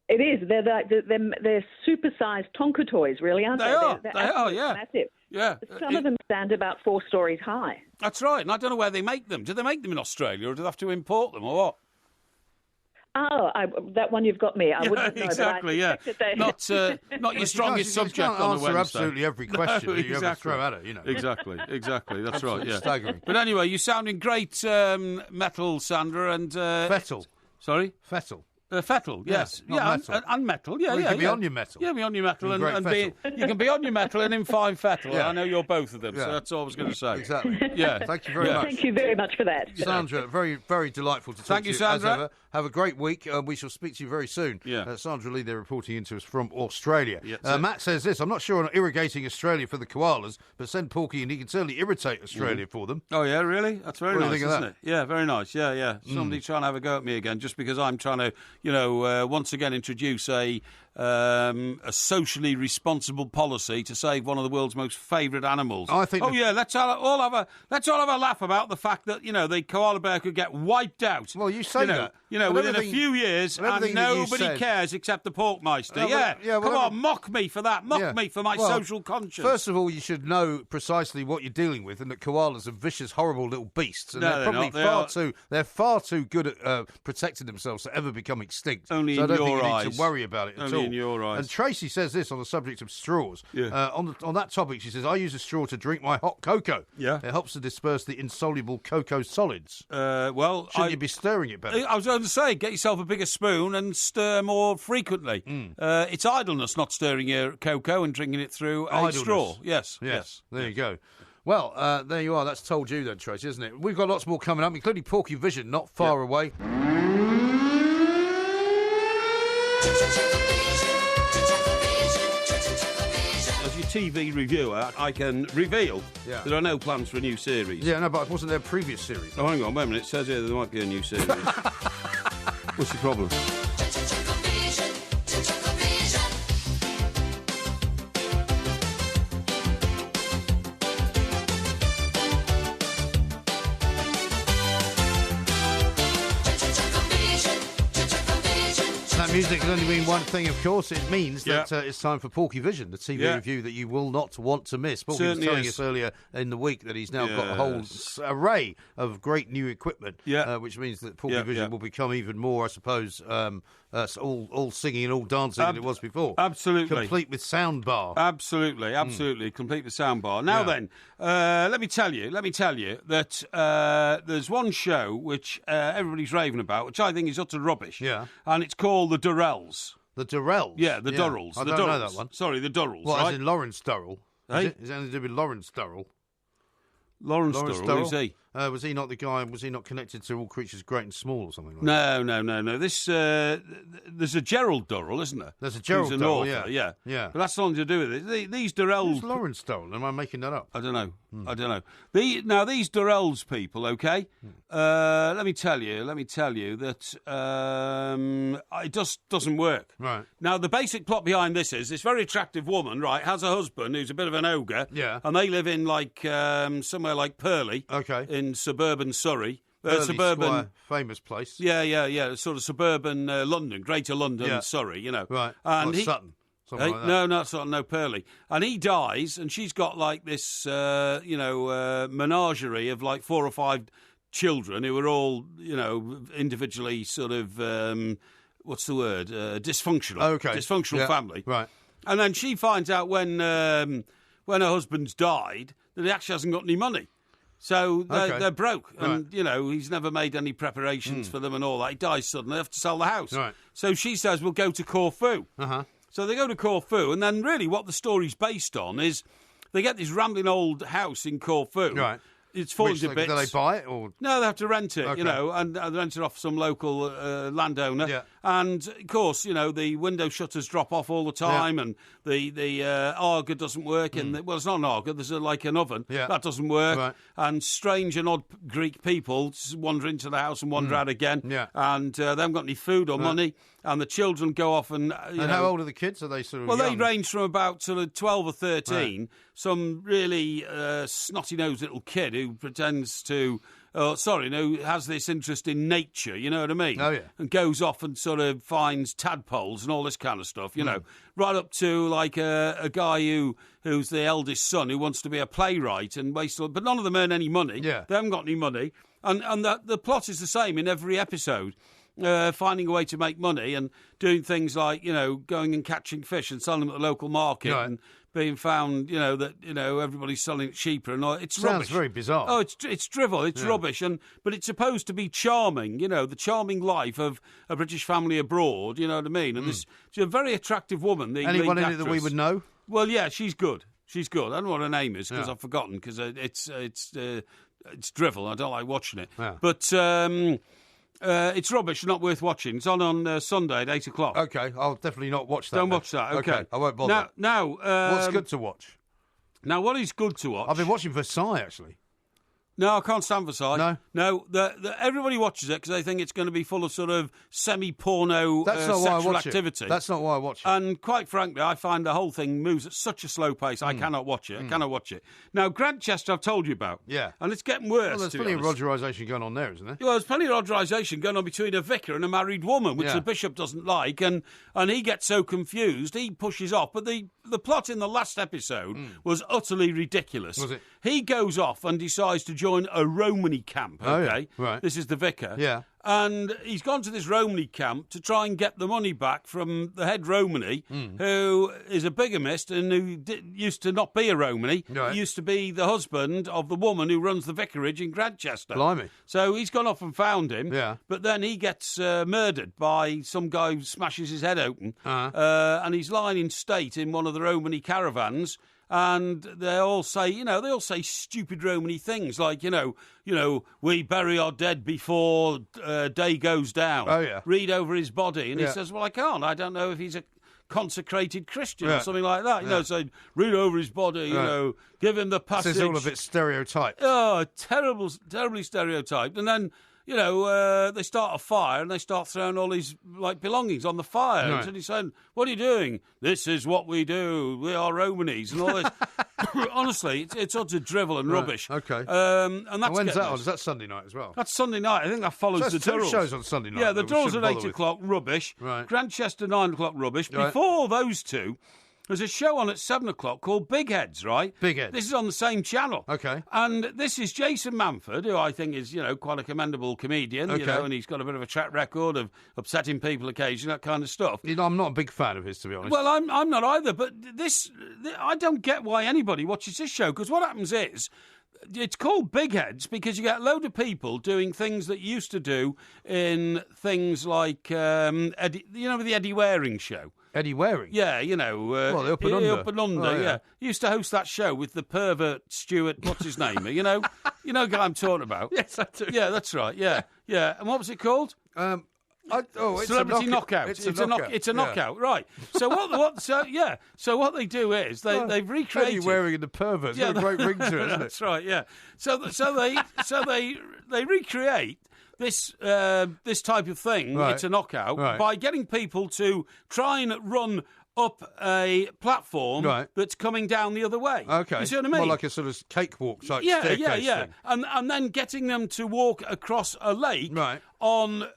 It is. They're super-sized Tonka toys, really, aren't they? They are, yeah. Massive. Yeah. Some of them stand about 4 stories high. That's right, and I don't know where they make them. Do they make them in Australia, or do they have to import them, or what? Oh, that one you've got me. I wouldn't know. Exactly, yeah. Not your strongest subject on the Wednesday. Absolutely every question that you ever throw at her, Exactly. That's right, yeah. Staggering. But anyway, you're sounding great, metal, Sandra, and... Fettle. Sorry? Fettle. Fettle, yes. Metal. And metal, yeah. You can be on your metal. Yeah, be on your metal. You can be on your metal and in fine fettle. Yeah. I know you're both of them, so that's all I was going to say. Exactly. Yeah. Thank you very much. Thank you very much for that. Sandra, very, very delightful to talk to you, Sandra. as ever. Have a great week. We shall speak to you very soon. Yeah. Sandra Lee, they're reporting into us from Australia. Yeah, Matt says this: I'm not sure on irrigating Australia for the koalas, but send Porky and he can certainly irritate Australia for them. Oh, yeah, really? That's very nice, isn't it? Yeah, very nice. Yeah. Somebody trying to have a go at me again just because I'm trying to, once again introduce a socially responsible policy to save one of the world's most favourite animals. I think. Let's all have a laugh about the fact that the koala bear could get wiped out. Well, you say that. Within a few years, and nobody cares except the Porkmeister. Come on, mock me for that. Mock me for my social conscience. First of all, you should know precisely what you're dealing with, and that koalas are vicious, horrible little beasts, and they're far too good at protecting themselves to ever become extinct. Only so in I don't your think you eyes. need to worry about it at all. In your eyes. And Tracy says this on the subject of straws. Yeah. On that topic, she says, I use a straw to drink my hot cocoa. Yeah. It helps to disperse the insoluble cocoa solids. Shouldn't you be stirring it better? I was going to say, get yourself a bigger spoon and stir more frequently. It's idleness not stirring your cocoa and drinking it through a straw. Yes. There you go. Well, there you are. That's told you then, Tracy, isn't it? We've got lots more coming up, including Porky Vision, not far away. As your TV reviewer, I can reveal there are no plans for a new series. Yeah, no, but wasn't there a previous series? Oh, hang on, wait a minute. It says here there might be a new series. What's the problem? That music can only mean one thing, of course. It means that it's time for Porky Vision, the TV review that you will not want to miss. Porky was telling us earlier in the week that he's now got a whole array of great new equipment, which means that Porky Vision will become even more, I suppose, all singing and all dancing than it was before. Absolutely. Complete with sound bar. Absolutely. Complete with sound bar. Now then, let me tell you that there's one show which everybody's raving about, which I think is utter rubbish. Yeah. And it's called The Durrells. The Durrells? Yeah, the Durrells. I don't know that one. Sorry, the Durrells. What, right? as in Lawrence Durrell? Hey? Is it anything to do with Lawrence Durrell? Lawrence Durrell, who's he? Was he not the guy? Was he not connected to All Creatures Great and Small or something like that? No. This there's a Gerald Durrell, isn't there? There's a Gerald Durrell, yeah. But that's nothing to do with it. These Durrells. Who's Lawrence Durrell? Am I making that up? I don't know. Now these Durrells people, okay. Let me tell you that it just doesn't work. Right. Now the basic plot behind this is this very attractive woman, right, has a husband who's a bit of an ogre. Yeah. And they live in like somewhere like Purley. Okay. In suburban Surrey. Suburban Squire, famous place. Yeah. Sort of suburban London, Greater London, Surrey, you know. Right. And like Sutton. Like that. No, not Sutton, no, Purley. And he dies, and she's got like this, menagerie of like 4 or 5 children who are all, individually sort of, what's the word? Dysfunctional. Okay. Dysfunctional family. Right. And then she finds out when her husband's died that he actually hasn't got any money. So they're broke, and he's never made any preparations for them and all that. He dies suddenly, they have to sell the house. Right. So she says, "We'll go to Corfu." Uh-huh. So they go to Corfu, and then really what the story's based on is they get this rambling old house in Corfu. Right. It's falling to bits. Do they buy it or no? They have to rent it, okay. and rent it off some local landowner. Yeah. And of course, the window shutters drop off all the time, and the Arga doesn't work. And it's not an Arga. There's like an oven that doesn't work. Right. And strange and odd Greek people just wander into the house and wander out again. Yeah. And they haven't got any food or money. And the children go off and how old are the kids? Are they sort of well, young? they range from about sort of 12 or 13. Right. Some really snotty-nosed little kid who pretends to... who has this interest in nature, you know what I mean? Oh, yeah. And goes off and sort of finds tadpoles and all this kind of stuff, you know. Right up to, like, a guy who's the eldest son who wants to be a playwright and but none of them earn any money. Yeah. They haven't got any money. And the plot is the same in every episode. Finding a way to make money and doing things like, going and catching fish and selling them at the local market and being found, that everybody's selling it cheaper and all. It's Sounds rubbish. very bizarre. Oh, it's drivel. It's rubbish. But it's supposed to be charming, the charming life of a British family abroad, you know what I mean? And she's a very attractive woman. Anyone in it that we would know? Well, yeah, she's good. She's good. I don't know what her name is because I've forgotten because it's drivel. I don't like watching it. Yeah. But... it's rubbish, not worth watching. It's on Sunday at 8 o'clock. Okay, I'll definitely not watch that. Don't watch that, okay. I won't bother. Now what's good to watch? Now, what is good to watch? I've been watching Versailles, actually. No, I can't stand Versailles. No? Everybody watches it because they think it's going to be full of sort of semi-porno sexual activity. That's not why I watch it. And quite frankly, I find the whole thing moves at such a slow pace, I cannot watch it. I cannot watch it. Now, Grantchester, I've told you about. Yeah. And it's getting worse, Well, there's plenty of Rogerisation going on there, isn't there? Well, there's plenty of Rogerisation going on between a vicar and a married woman, which the bishop doesn't like, and he gets so confused, he pushes off. But the plot in the last episode was utterly ridiculous. Was it? He goes off and decides to join a Romany camp, okay? Oh, yeah. Right. This is the vicar. Yeah. And he's gone to this Romany camp to try and get the money back from the head Romany, who is a bigamist and who used to not be a Romany. Right. He used to be the husband of the woman who runs the vicarage in Grantchester. Blimey. So he's gone off and found him. Yeah. But then he gets murdered by some guy who smashes his head open. And he's lying in state in one of the Romany caravans. And they all say stupid Romany things like, we bury our dead before day goes down. Oh, yeah. Read over his body. And he says, well, I can't. I don't know if he's a consecrated Christian or something like that. So read over his body, give him the passage. This is all a bit stereotyped. Oh, terribly stereotyped. And then... they start a fire and they start throwing all his belongings on the fire. Right. And he's saying, "What are you doing? This is what we do. We are Romanies and all this." Honestly, it's utter drivel and rubbish. Okay. And that's when's that on? Is that Sunday night as well? That's Sunday night. I think that follows So the there's two Durrells. shows on Sunday night. Yeah, the that we Durrells shouldn't at 8 bother with. o'clock, rubbish. Right. Grantchester, 9 o'clock, rubbish. Right. Before those two, There's a show on at 7 o'clock called Big Heads, right? Big Heads. This is on the same channel. Okay. And this is Jason Manford, who I think is, quite a commendable comedian, and he's got a bit of a track record of upsetting people occasionally, that kind of stuff. I'm not a big fan of his, to be honest. Well, I'm not either, but I don't get why anybody watches this show, because what happens is, it's called Big Heads because you get a load of people doing things that you used to do in things like, the Eddie Waring show. Eddie Waring? Yeah, the Up and Under. Up and Under, yeah. He used to host that show with the pervert Stuart, what's his name? You know the guy I'm talking about? Yes, I do. Yeah, that's right, yeah. And what was it called? It's Celebrity Knockout. It's a knockout. It's a knockout, right? So what they do is they've recreated Eddie Waring and the perverts. Got a great ring to it, isn't it? That's right. Yeah. So they recreate this type of thing. Right. It's a knockout Right. by getting people to try and run up a platform that's coming down the other way. Okay. You see what I mean? More like a sort of cakewalk type staircase thing. And then getting them to walk across a lake on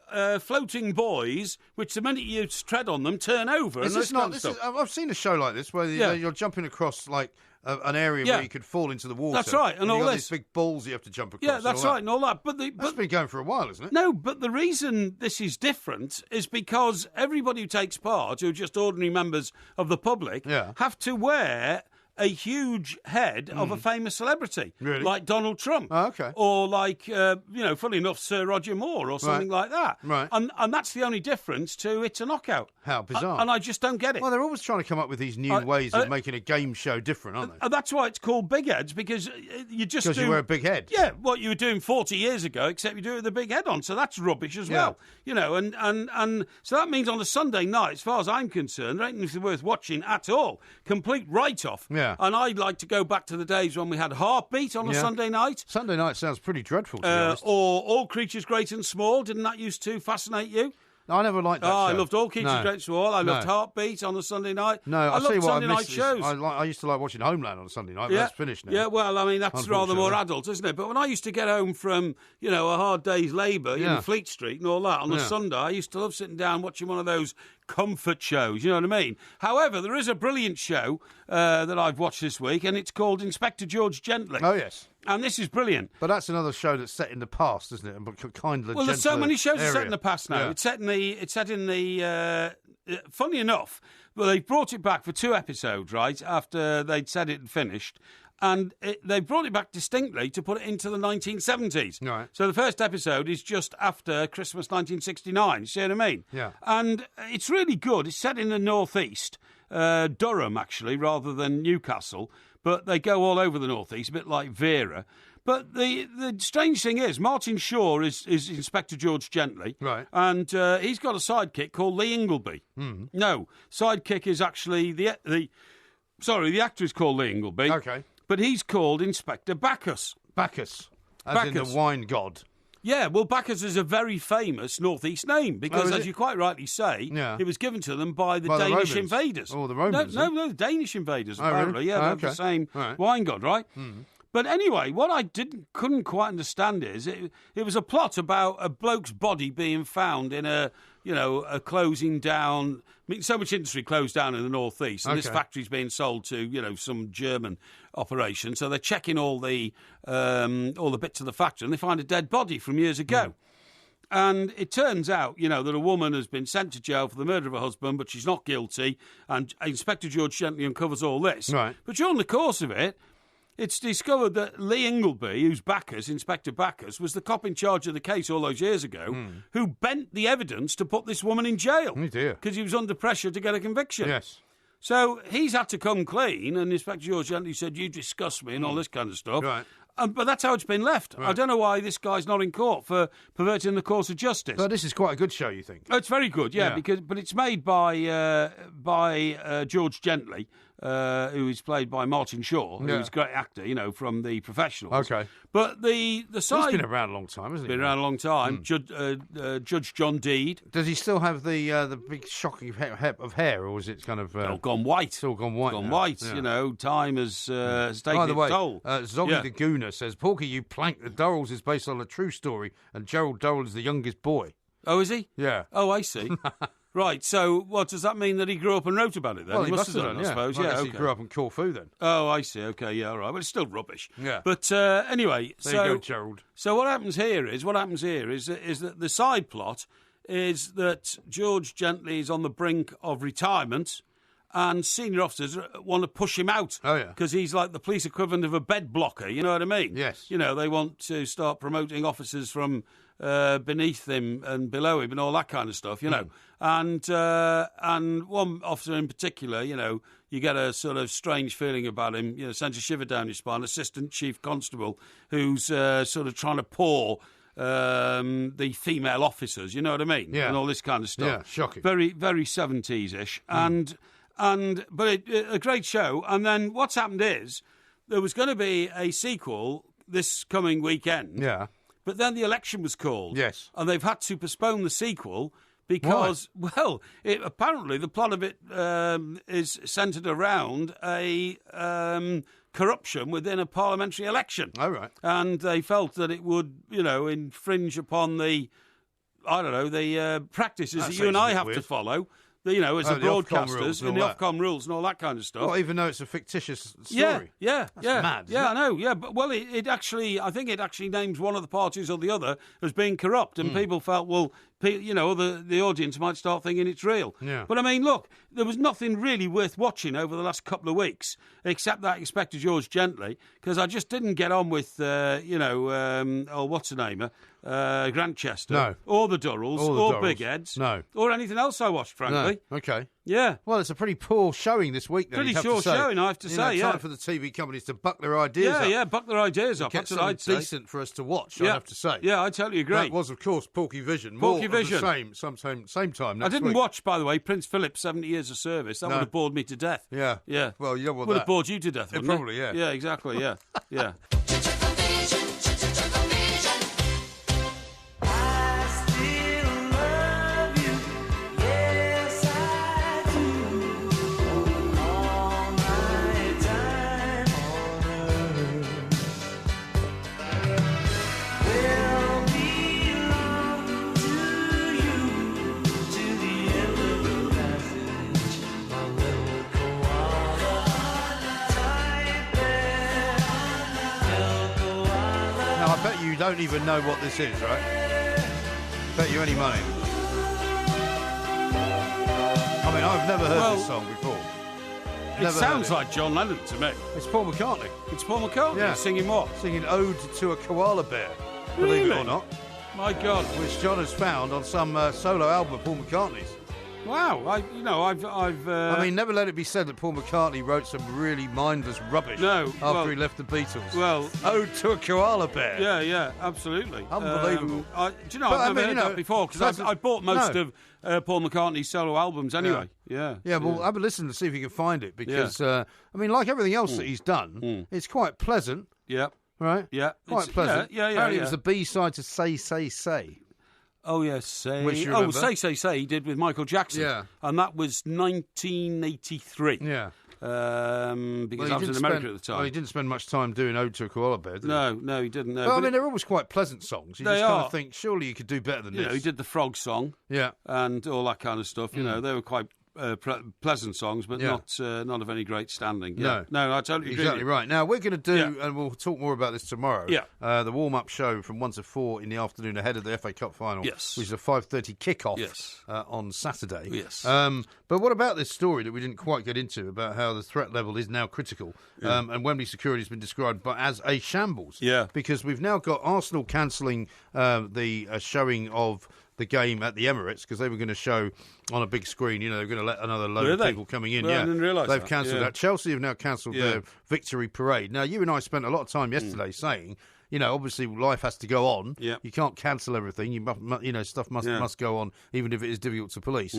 floating buoys, which the minute you tread on them, turn over. I've seen a show like this where you're jumping across like an area where you could fall into the water. That's right, and all got this these big balls you have to jump across. Yeah, that's right, and all that. But that's been going for a while, isn't it? No, but the reason this is different is because everybody who takes part, who are just ordinary members of the public, have to wear a huge head of a famous celebrity, like Donald Trump, or like funny enough, Sir Roger Moore, or something like that. Right. And that's the only difference to It's a Knockout. How bizarre! And I just don't get it. Well, they're always trying to come up with these new ways of making a game show different, aren't they? That's why it's called Big Heads, because you you wear a big head. Yeah, what you were doing 40 years ago, except you do it with a big head on, so that's rubbish as well. And so that means on a Sunday night, as far as I'm concerned, there ain't anything worth watching at all. Complete write-off. Yeah. And I'd like to go back to the days when we had Heartbeat on a Sunday night. Sunday night sounds pretty dreadful, to be honest. Or All Creatures Great and Small. Didn't that used to fascinate you? No, I never liked that show. I loved All Creatures Great and Small. I loved Heartbeat on a Sunday night. No, I loved Sunday night is, shows. I used to like watching Homeland on a Sunday night, but that's finished now. Yeah, well, I mean, that's rather more adult, isn't it? But when I used to get home from, a hard day's labour in Fleet Street and all that on a Sunday, I used to love sitting down watching one of those comfort shows, you know what I mean? However, there is a brilliant show that I've watched this week, and it's called Inspector George Gently. Oh, yes. And this is brilliant. But that's another show that's set in the past, isn't it? But kinder, well, there's so many shows that are set in the past now. Yeah. It's set in the. Funny enough, well, they brought it back for 2 episodes, right after they'd said it had finished, and they brought it back distinctly to put it into the 1970s. Right. So the first episode is just after Christmas 1969. You see what I mean? Yeah. And it's really good. It's set in the northeast, Durham actually, rather than Newcastle. But they go all over the northeast, a bit like Vera. But the strange thing is, Martin Shaw is Inspector George Gently, right? And he's got a sidekick called Lee Ingleby. Mm. No, sidekick is actually the actor is called Lee Ingleby. Okay, but he's called Inspector Bacchus. Bacchus, as in the wine god. Yeah, well, Bacchus is a very famous northeast name because, as you quite rightly say, it was given to them by the Danish invaders. Oh, the Romans? No, the Danish invaders, apparently. Really? Yeah, they're the same wine god, right? Mm. But anyway, what I couldn't quite understand is it was a plot about a bloke's body being found in a closing down. I mean, so much industry closed down in the northeast, and this factory's being sold to some German operation. So they're checking all the bits of the factory, and they find a dead body from years ago. And it turns out, that a woman has been sent to jail for the murder of her husband, but she's not guilty. And Inspector George Gently uncovers all this. Right. But during the course of it, it's discovered that Lee Ingleby, who's Bacchus, Inspector Bacchus, was the cop in charge of the case all those years ago, who bent the evidence to put this woman in jail. Oh, dear. Because he was under pressure to get a conviction. Yes. So he's had to come clean, and Inspector George Gently said, "You disgust me," and all this kind of stuff. Right. But that's how it's been left. Right. I don't know why this guy's not in court for perverting the course of justice. But this is quite a good show, you think? Oh, it's very good, yeah. But it's made by George Gently, who is played by Martin Shaw, who's a great actor, from The Professionals. Okay. But the side... He's been around a long time, hasn't he? Been around a long time. Judge John Deed. Does he still have the big shocking head of hair, or is it kind of... gone white. It's all gone white. Gone white, time has taken its toll. Zoggy the Gooner says, "Porky, you plank, the Durrells is based on a true story, and Gerald Durrell is the youngest boy." Oh, is he? Yeah. Oh, I see. Right, so what does that mean that he grew up and wrote about it then? Well, he must have done, I suppose. Well, yeah, he grew up in Corfu then. Oh, I see. Okay, yeah, all right. Well, it's still rubbish. Yeah. But anyway, there you go, Gerald. So what happens here is that the side plot is that George Gently is on the brink of retirement, and senior officers want to push him out. Oh, yeah. Because he's like the police equivalent of a bed blocker, you know what I mean? Yes. You know, they want to start promoting officers from beneath him and below him and all that kind of stuff, you know. And one officer in particular, you know, you get a sort of strange feeling about him, you know, sends a shiver down your spine, Assistant Chief Constable, who's sort of trying to paw the female officers, you know what I mean? Yeah. And all this kind of stuff. Yeah, shocking. Very, very 70s-ish. But a great show. And then what's happened is there was going to be a sequel this coming weekend. Yeah. But then the election was called. Yes. And they've had to postpone the sequel because, apparently the plot of it is centred around a corruption within a parliamentary election. Oh, right. And they felt that it would, you know, infringe upon the practices that you and I have to follow. You know, as broadcasters and the Ofcom rules and all that kind of stuff. Well, even though it's a fictitious story. Yeah. That's mad. Yeah, I know. Yeah, but it actually, I think it actually names one of the parties or the other as being corrupt, and people felt, well, you know, the audience might start thinking it's real. Yeah. But I mean, look, there was nothing really worth watching over the last couple of weeks, except that Inspector George Gently, because I just didn't get on with, what's the name? Grantchester. No. Or the Durrells. Or Big Heads. No. Or anything else I watched, frankly. No. Okay. Yeah. Well, it's a pretty poor showing this week, then. Pretty poor showing, I have to say, Time for the TV companies to buck their ideas up. Yeah, buck their ideas up. That's what I'd say. Decent for us to watch, I have to say. Yeah, I totally agree. That was, of course, Porky Vision. Porky Vision. Same time next I didn't week. watch, by the way, Prince Philip, 70 Years of Service. That would have bored me to death. Yeah. Yeah. Well, you don't want would that. Have bored you to death, wouldn't Probably, yeah. Yeah, exactly, yeah. Yeah. You don't even know what this is, right? Bet you any money. I mean, I've never heard this song before. It sounds like John Lennon to me. It's Paul McCartney. It's Paul McCartney? Yeah. Singing what? Singing Ode to a Koala Bear, believe it or not. My God. Which John has found on some solo album of Paul McCartney's. Wow, I mean, never let it be said that Paul McCartney wrote some really mindless rubbish after he left the Beatles. Well, Ode to a Koala Bear. Yeah, absolutely. Unbelievable. Do you know, I've never heard that before, because I bought most of Paul McCartney's solo albums anyway. Yeah, well, have a listen to see if you can find it, because, I mean, like everything else that he's done, it's quite pleasant. Yeah. Right? Yeah. Quite pleasant. Yeah. Apparently it was the B-side to Say, Say, Say. Oh, yes, Say. Which you remember? Say he did with Michael Jackson. Yeah. And that was 1983. Yeah. Because I was in America at the time. Well, he didn't spend much time doing Ode to a Koala Bear, did he? No, he didn't. No. Well, I mean, they're always quite pleasant songs. You they just kind are. of think, surely you could do better than this. You know, he did the Frog song. Yeah. And all that kind of stuff. You know, they were quite pleasant songs, but not of any great standing. Yeah. No, I totally agree. Exactly right. Now, we're going to do, and we'll talk more about this tomorrow, the warm-up show from 1 to 4 in the afternoon ahead of the FA Cup final, which is a 5:30 kick-off on Saturday. Yes. But what about this story that we didn't quite get into about how the threat level is now critical, and Wembley security has been described as a shambles? Yeah. Because we've now got Arsenal cancelling the showing of the game at the Emirates, because they were going to show on a big screen. You know, they're going to let another load of people coming in. Well, I didn't realise they've cancelled that. Chelsea have now cancelled their victory parade. Now, you and I spent a lot of time yesterday saying, you know, obviously life has to go on. Yeah. You can't cancel everything. Stuff must go on, even if it is difficult to police.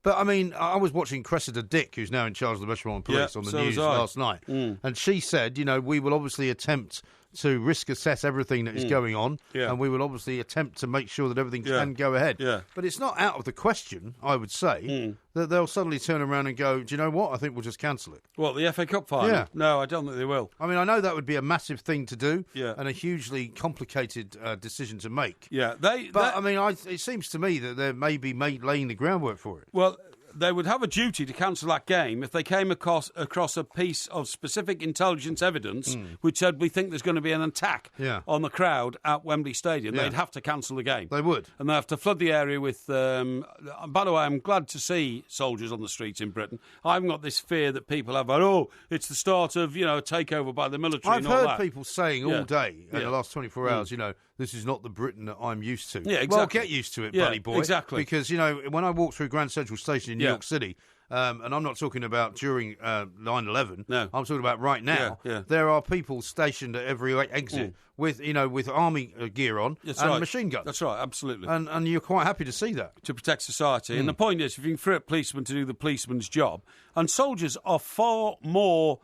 But, I mean, I was watching Cressida Dick, who's now in charge of the Metropolitan Police, on the news last night. And she said, you know, we will obviously attempt to risk assess everything that is going on, and we will obviously attempt to make sure that everything can go ahead. Yeah. But it's not out of the question, I would say, that they'll suddenly turn around and go, do you know what? I think we'll just cancel it. What, the FA Cup final? Yeah. No, I don't think they will. I mean, I know that would be a massive thing to do and a hugely complicated decision to make. Yeah, I mean, it seems to me that they're maybe laying the groundwork for it. Well, they would have a duty to cancel that game if they came across a piece of specific intelligence evidence which said we think there's going to be an attack on the crowd at Wembley Stadium. They'd have to cancel the game. They would. And they have to flood the area with... by the way, I'm glad to see soldiers on the streets in Britain. I haven't got this fear that people have about, it's the start of, a takeover by the military and all that. I've heard people saying all day in the last 24 hours, this is not the Britain that I'm used to. Yeah, exactly. Well, get used to it, buddy boy. Exactly. Because, when I walk through Grand Central Station in New York City, and I'm not talking about during 9/11, no. I'm talking about right now, there are people stationed at every exit with army gear on and machine guns. That's right, absolutely. And you're quite happy to see that. To protect society. And the point is, if you can free up policemen to do the policeman's job, and soldiers are far more...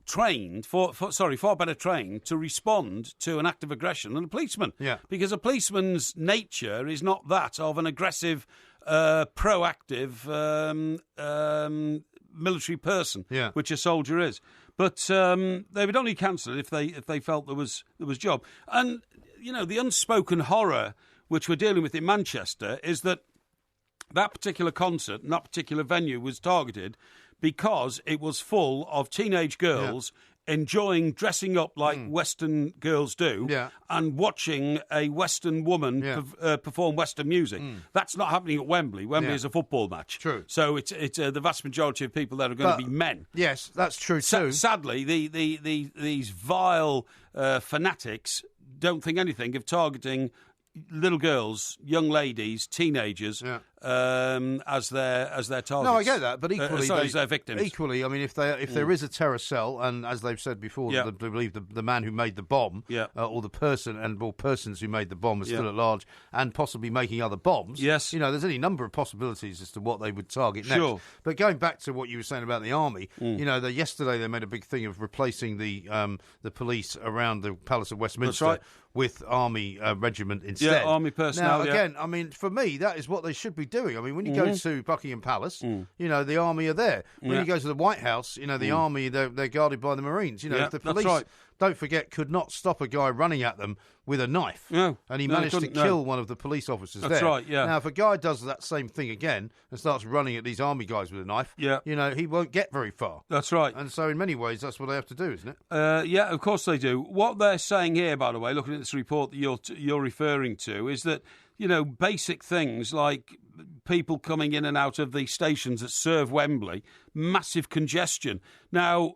far better trained to respond to an act of aggression than a policeman. Yeah. Because a policeman's nature is not that of an aggressive, proactive military person, which a soldier is. But they would only cancel it if they felt there was job. And the unspoken horror which we're dealing with in Manchester is that particular concert and that particular venue was targeted because it was full of teenage girls enjoying dressing up like Western girls do and watching a Western woman perform Western music. That's not happening at Wembley. Wembley is a football match. True. So it's the vast majority of people there are going to be men. Yes, that's true too. Sadly, these vile fanatics don't think anything of targeting little girls, young ladies, teenagers as their targets. No, I get that, but equally, as their victims. Equally, I mean, if there is a terror cell, and as they've said before, they believe the man who made the bomb, or the person or persons who made the bomb are still at large and possibly making other bombs. Yes, there's any number of possibilities as to what they would target next. Sure. But going back to what you were saying about the army, yesterday they made a big thing of replacing the police around the Palace of Westminster. That's right. With army regiment instead. Yeah, army personnel. Now, again, I mean, for me, that is what they should be doing. I mean, when you go to Buckingham Palace, the army are there. When you go to the White House, the army, they're guarded by the Marines. If the police, don't forget, could not stop a guy running at them with a knife. No. And he managed to kill one of the police officers there. That's right, yeah. Now, if a guy does that same thing again and starts running at these army guys with a knife, he won't get very far. That's right. And so in many ways, that's what they have to do, isn't it? Yeah, of course they do. What they're saying here, by the way, looking at this report that you're referring to, is that, basic things like people coming in and out of the stations that serve Wembley, massive congestion. Now...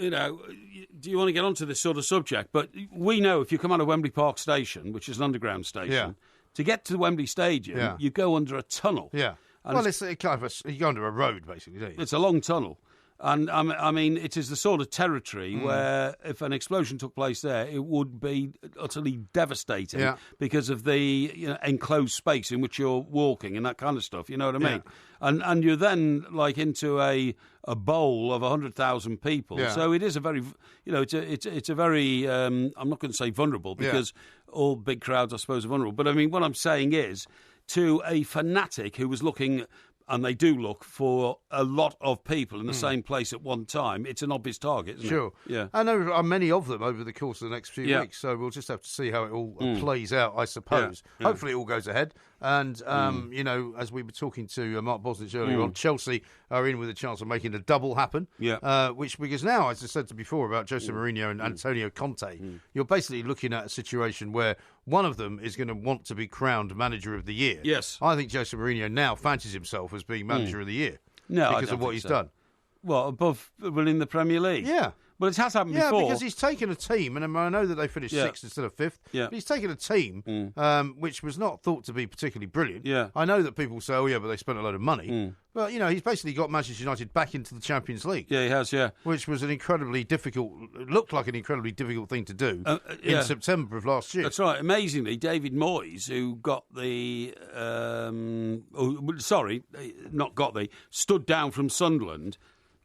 do you want to get onto this sort of subject? But we know if you come out of Wembley Park Station, which is an underground station, to get to the Wembley Stadium, you go under a tunnel. Yeah. And it's kind of you go under a road, basically, don't you? It's a long tunnel. And, I mean, it is the sort of territory where if an explosion took place there, it would be utterly devastating because of the enclosed space in which you're walking and that kind of stuff, you know what I mean? And you're then, into a bowl of 100,000 people. Yeah. So it is a very, it's a very, I'm not going to say vulnerable because all big crowds, I suppose, are vulnerable. But, I mean, what I'm saying is, to a fanatic who was looking... And they do look for a lot of people in the same place at one time. It's an obvious target, isn't it? Sure. Yeah. And there are many of them over the course of the next few weeks, so we'll just have to see how it all plays out, I suppose. Yeah. Hopefully it all goes ahead. And, as we were talking to Mark Bosnich earlier on, Chelsea are in with a chance of making a double happen. Yeah. Because now, as I said before about Jose Mourinho and Antonio Conte, you're basically looking at a situation where one of them is going to want to be crowned manager of the year. Yes. I think Jose Mourinho now fancies himself as being manager of the year. No, because of what he's done. Well, above winning the Premier League. Yeah. Well, it has happened before. Yeah, because he's taken a team, and I know that they finished sixth instead of fifth, but he's taken a team which was not thought to be particularly brilliant. Yeah. I know that people say, but they spent a lot of money. But, he's basically got Manchester United back into the Champions League. Yeah, he has, Which was looked like an incredibly difficult thing to do in September of last year. That's right. Amazingly, David Moyes, who got stood down from Sunderland,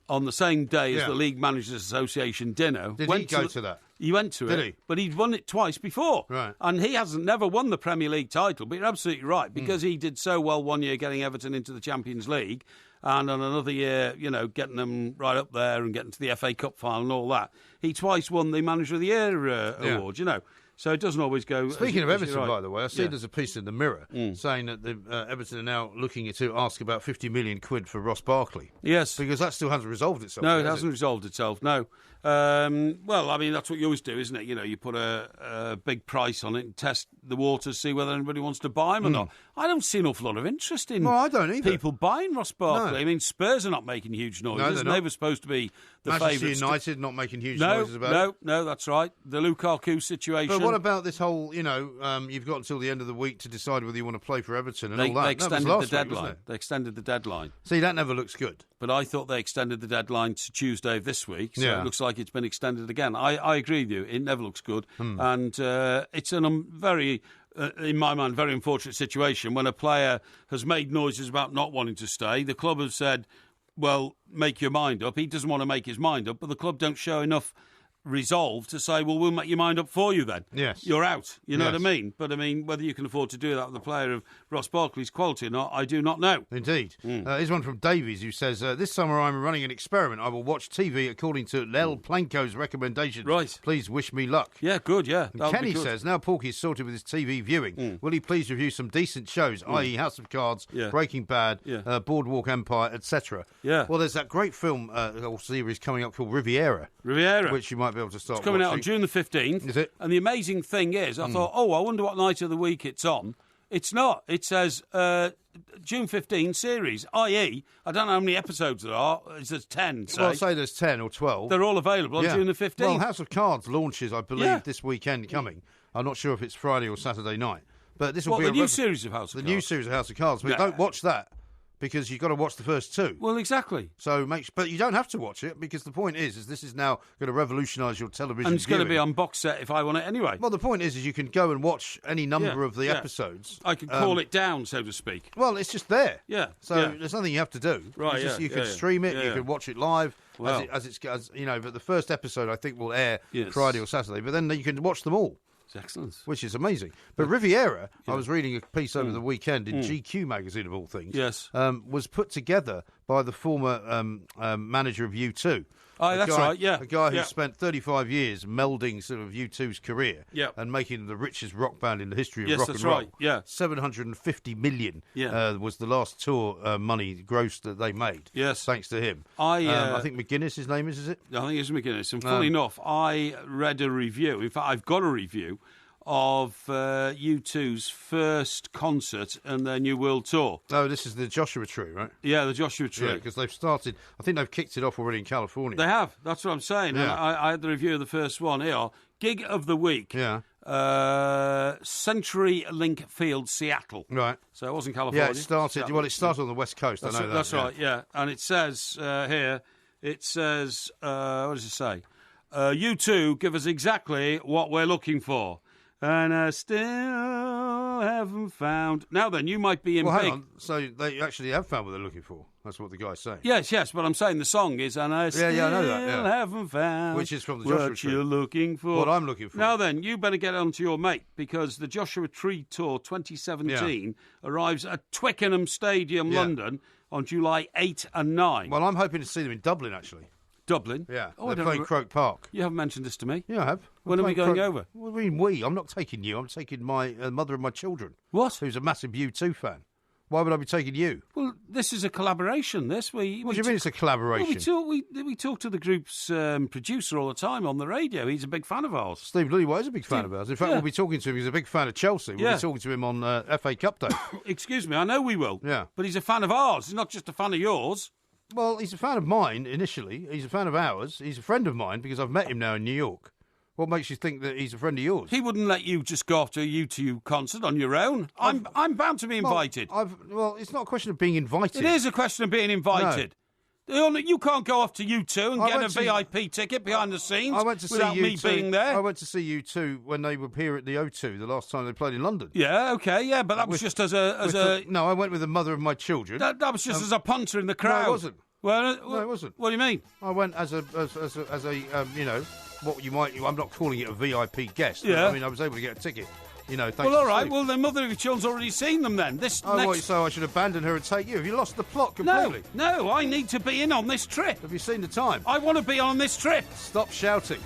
on the same day as the League Managers Association dinner. Did he go to that? He went to it. Did he? But he'd won it twice before. Right. And he hasn't never won the Premier League title, but you're absolutely right, because he did so well one year getting Everton into the Champions League, and on another year, getting them right up there and getting to the FA Cup final and all that. He twice won the Manager of the Year award, So it doesn't always go... Speaking of Everton, by the way, I see there's a piece in the Mirror saying that Everton are now looking to ask about 50 million quid for Ross Barkley. Yes. Because that still hasn't resolved itself. No, it hasn't resolved itself, no. Well, I mean, that's what you always do, isn't it? You put a big price on it and test the waters, see whether anybody wants to buy him or not. I don't see an awful lot of interest in I don't either. people buying Ross Barkley. No. I mean, Spurs are not making huge noises. No, they were supposed to be the favourites. Manchester United not making huge noises about it. No, that's right. The Lukaku situation. But what about this whole, you've got until the end of the week to decide whether you want to play for Everton and all that. They extended that was the last week, deadline. wasn't it? They extended the deadline. See, that never looks good. But I thought they extended the deadline to Tuesday of this week, so it looks like it's been extended again. I agree with you. It never looks good. And it's a very, in my mind, very unfortunate situation when a player has made noises about not wanting to stay. The club have said, well, make your mind up. He doesn't want to make his mind up, but the club don't show enough resolve to say, well, we'll make your mind up for you then. Yes. You're out. You know what I mean? But, I mean, whether you can afford to do that with a player of Ross Barkley's quality or not, I do not know. Indeed. Here's one from Davies who says, this summer I'm running an experiment. I will watch TV according to Lel Planko's recommendations. Right. Please wish me luck. Yeah, good, yeah. And Kenny says, now Porky's sorted with his TV viewing, will he please review some decent shows, i.e. House of Cards, Breaking Bad, Boardwalk Empire, etc.? Yeah. Well, there's that great film or series coming up called Riviera, which you might be able to start It's coming watching. out on June the 15th. Is it? And the amazing thing is, I thought, I wonder what night of the week it's on. It's not. It says June 15 series, i.e., I don't know how many episodes there are. It says 10, say. Well, I'll say there's 10 or 12. They're all available on June the 15th. Well, House of Cards launches, I believe, this weekend coming. I'm not sure if it's Friday or Saturday night. But this will be the new series of House of Cards? The new series of House of Cards. But don't watch that, because you've got to watch the first two. Well, exactly. So but you don't have to watch it, because the point is this is now going to revolutionise your television And it's viewing. going to be on box set if I want it anyway. Well, the point is you can go and watch any number of the episodes. I can call it down, so to speak. Well, it's just there. Yeah. So there's nothing you have to do. Right, You can stream it, you can watch it live. Wow. As but the first episode I think will air Friday or Saturday, but then you can watch them all. It's excellent. Which is amazing. But Riviera, I was reading a piece over the weekend in GQ magazine, of all things, was put together by the former manager of U2. Oh, that's right, yeah. A guy who spent 35 years melding sort of U2's career and making them the richest rock band in the history of rock and roll. Right, yeah. 750 million was the last tour money gross that they made. Yes. Thanks to him. I think McGuinness, his name is it? I think it's McGuinness. And funny enough, I read a review. In fact, I've got a review of U2's first concert and their New World Tour. Oh, this is the Joshua Tree, right? Yeah, the Joshua Tree. Yeah, because they've started, I think they've kicked it off already in California. They have, that's what I'm saying. Yeah. And I had the review of the first one here. Gig of the week. Yeah. Century Link Field, Seattle. Right. So it wasn't California. Yeah, it started on the West Coast, I know that. That's right, yeah. And it says here, what does it say? U2 give us exactly what we're looking for. And I still haven't found... Now then, you might be in big... hang on. So they actually have found what they're looking for. That's what the guy's saying. Yes, but I'm saying the song is... And I still I know that, haven't found... Which is from the Joshua what Tree. you're looking for. What I'm looking for. Now then, you better get on to your mate, because the Joshua Tree Tour 2017 arrives at Twickenham Stadium, London, on July 8 and 9. Well, I'm hoping to see them in Dublin, actually. Dublin? Yeah, they're playing Croke Park. You haven't mentioned this to me. Yeah, I have. When are we going over? What do you mean we? I'm not taking you. I'm taking my mother of my children. What? Who's a massive U2 fan. Why would I be taking you? Well, this is a collaboration, What do you mean it's a collaboration? Well, we talk to the group's producer all the time on the radio. He's a big fan of ours. Steve Lillywhite is a big fan of ours. In fact, we'll be talking to him. He's a big fan of Chelsea. We'll be talking to him on FA Cup Day. Excuse me, I know we will. Yeah. But he's a fan of ours. He's not just a fan of yours. Well, he's a fan of mine initially. He's a fan of ours. He's a friend of mine because I've met him now in New York. What makes you think that he's a friend of yours? He wouldn't let you just go off to a U2 concert on your own. I'm bound to be invited. Well, it's not a question of being invited. It is a question of being invited. No. You can't go off to U2 and get a VIP ticket behind the scenes without me being there. I went to see U2 when they were here at the O2 the last time they played in London. Yeah, okay, but that was just as a... No, I went with the mother of my children. That was just as a punter in the crowd. No, it wasn't. Well, no, it wasn't. What do you mean? I went as a what you might. I'm not calling it a VIP guest. Yeah. I mean, I was able to get a ticket. Thanks. Well, all right. Steve. Well, the mother of your children's already seen them then. So I should abandon her and take you? Have you lost the plot completely? No, I need to be in on this trip. Have you seen the time? I want to be on this trip. Stop shouting.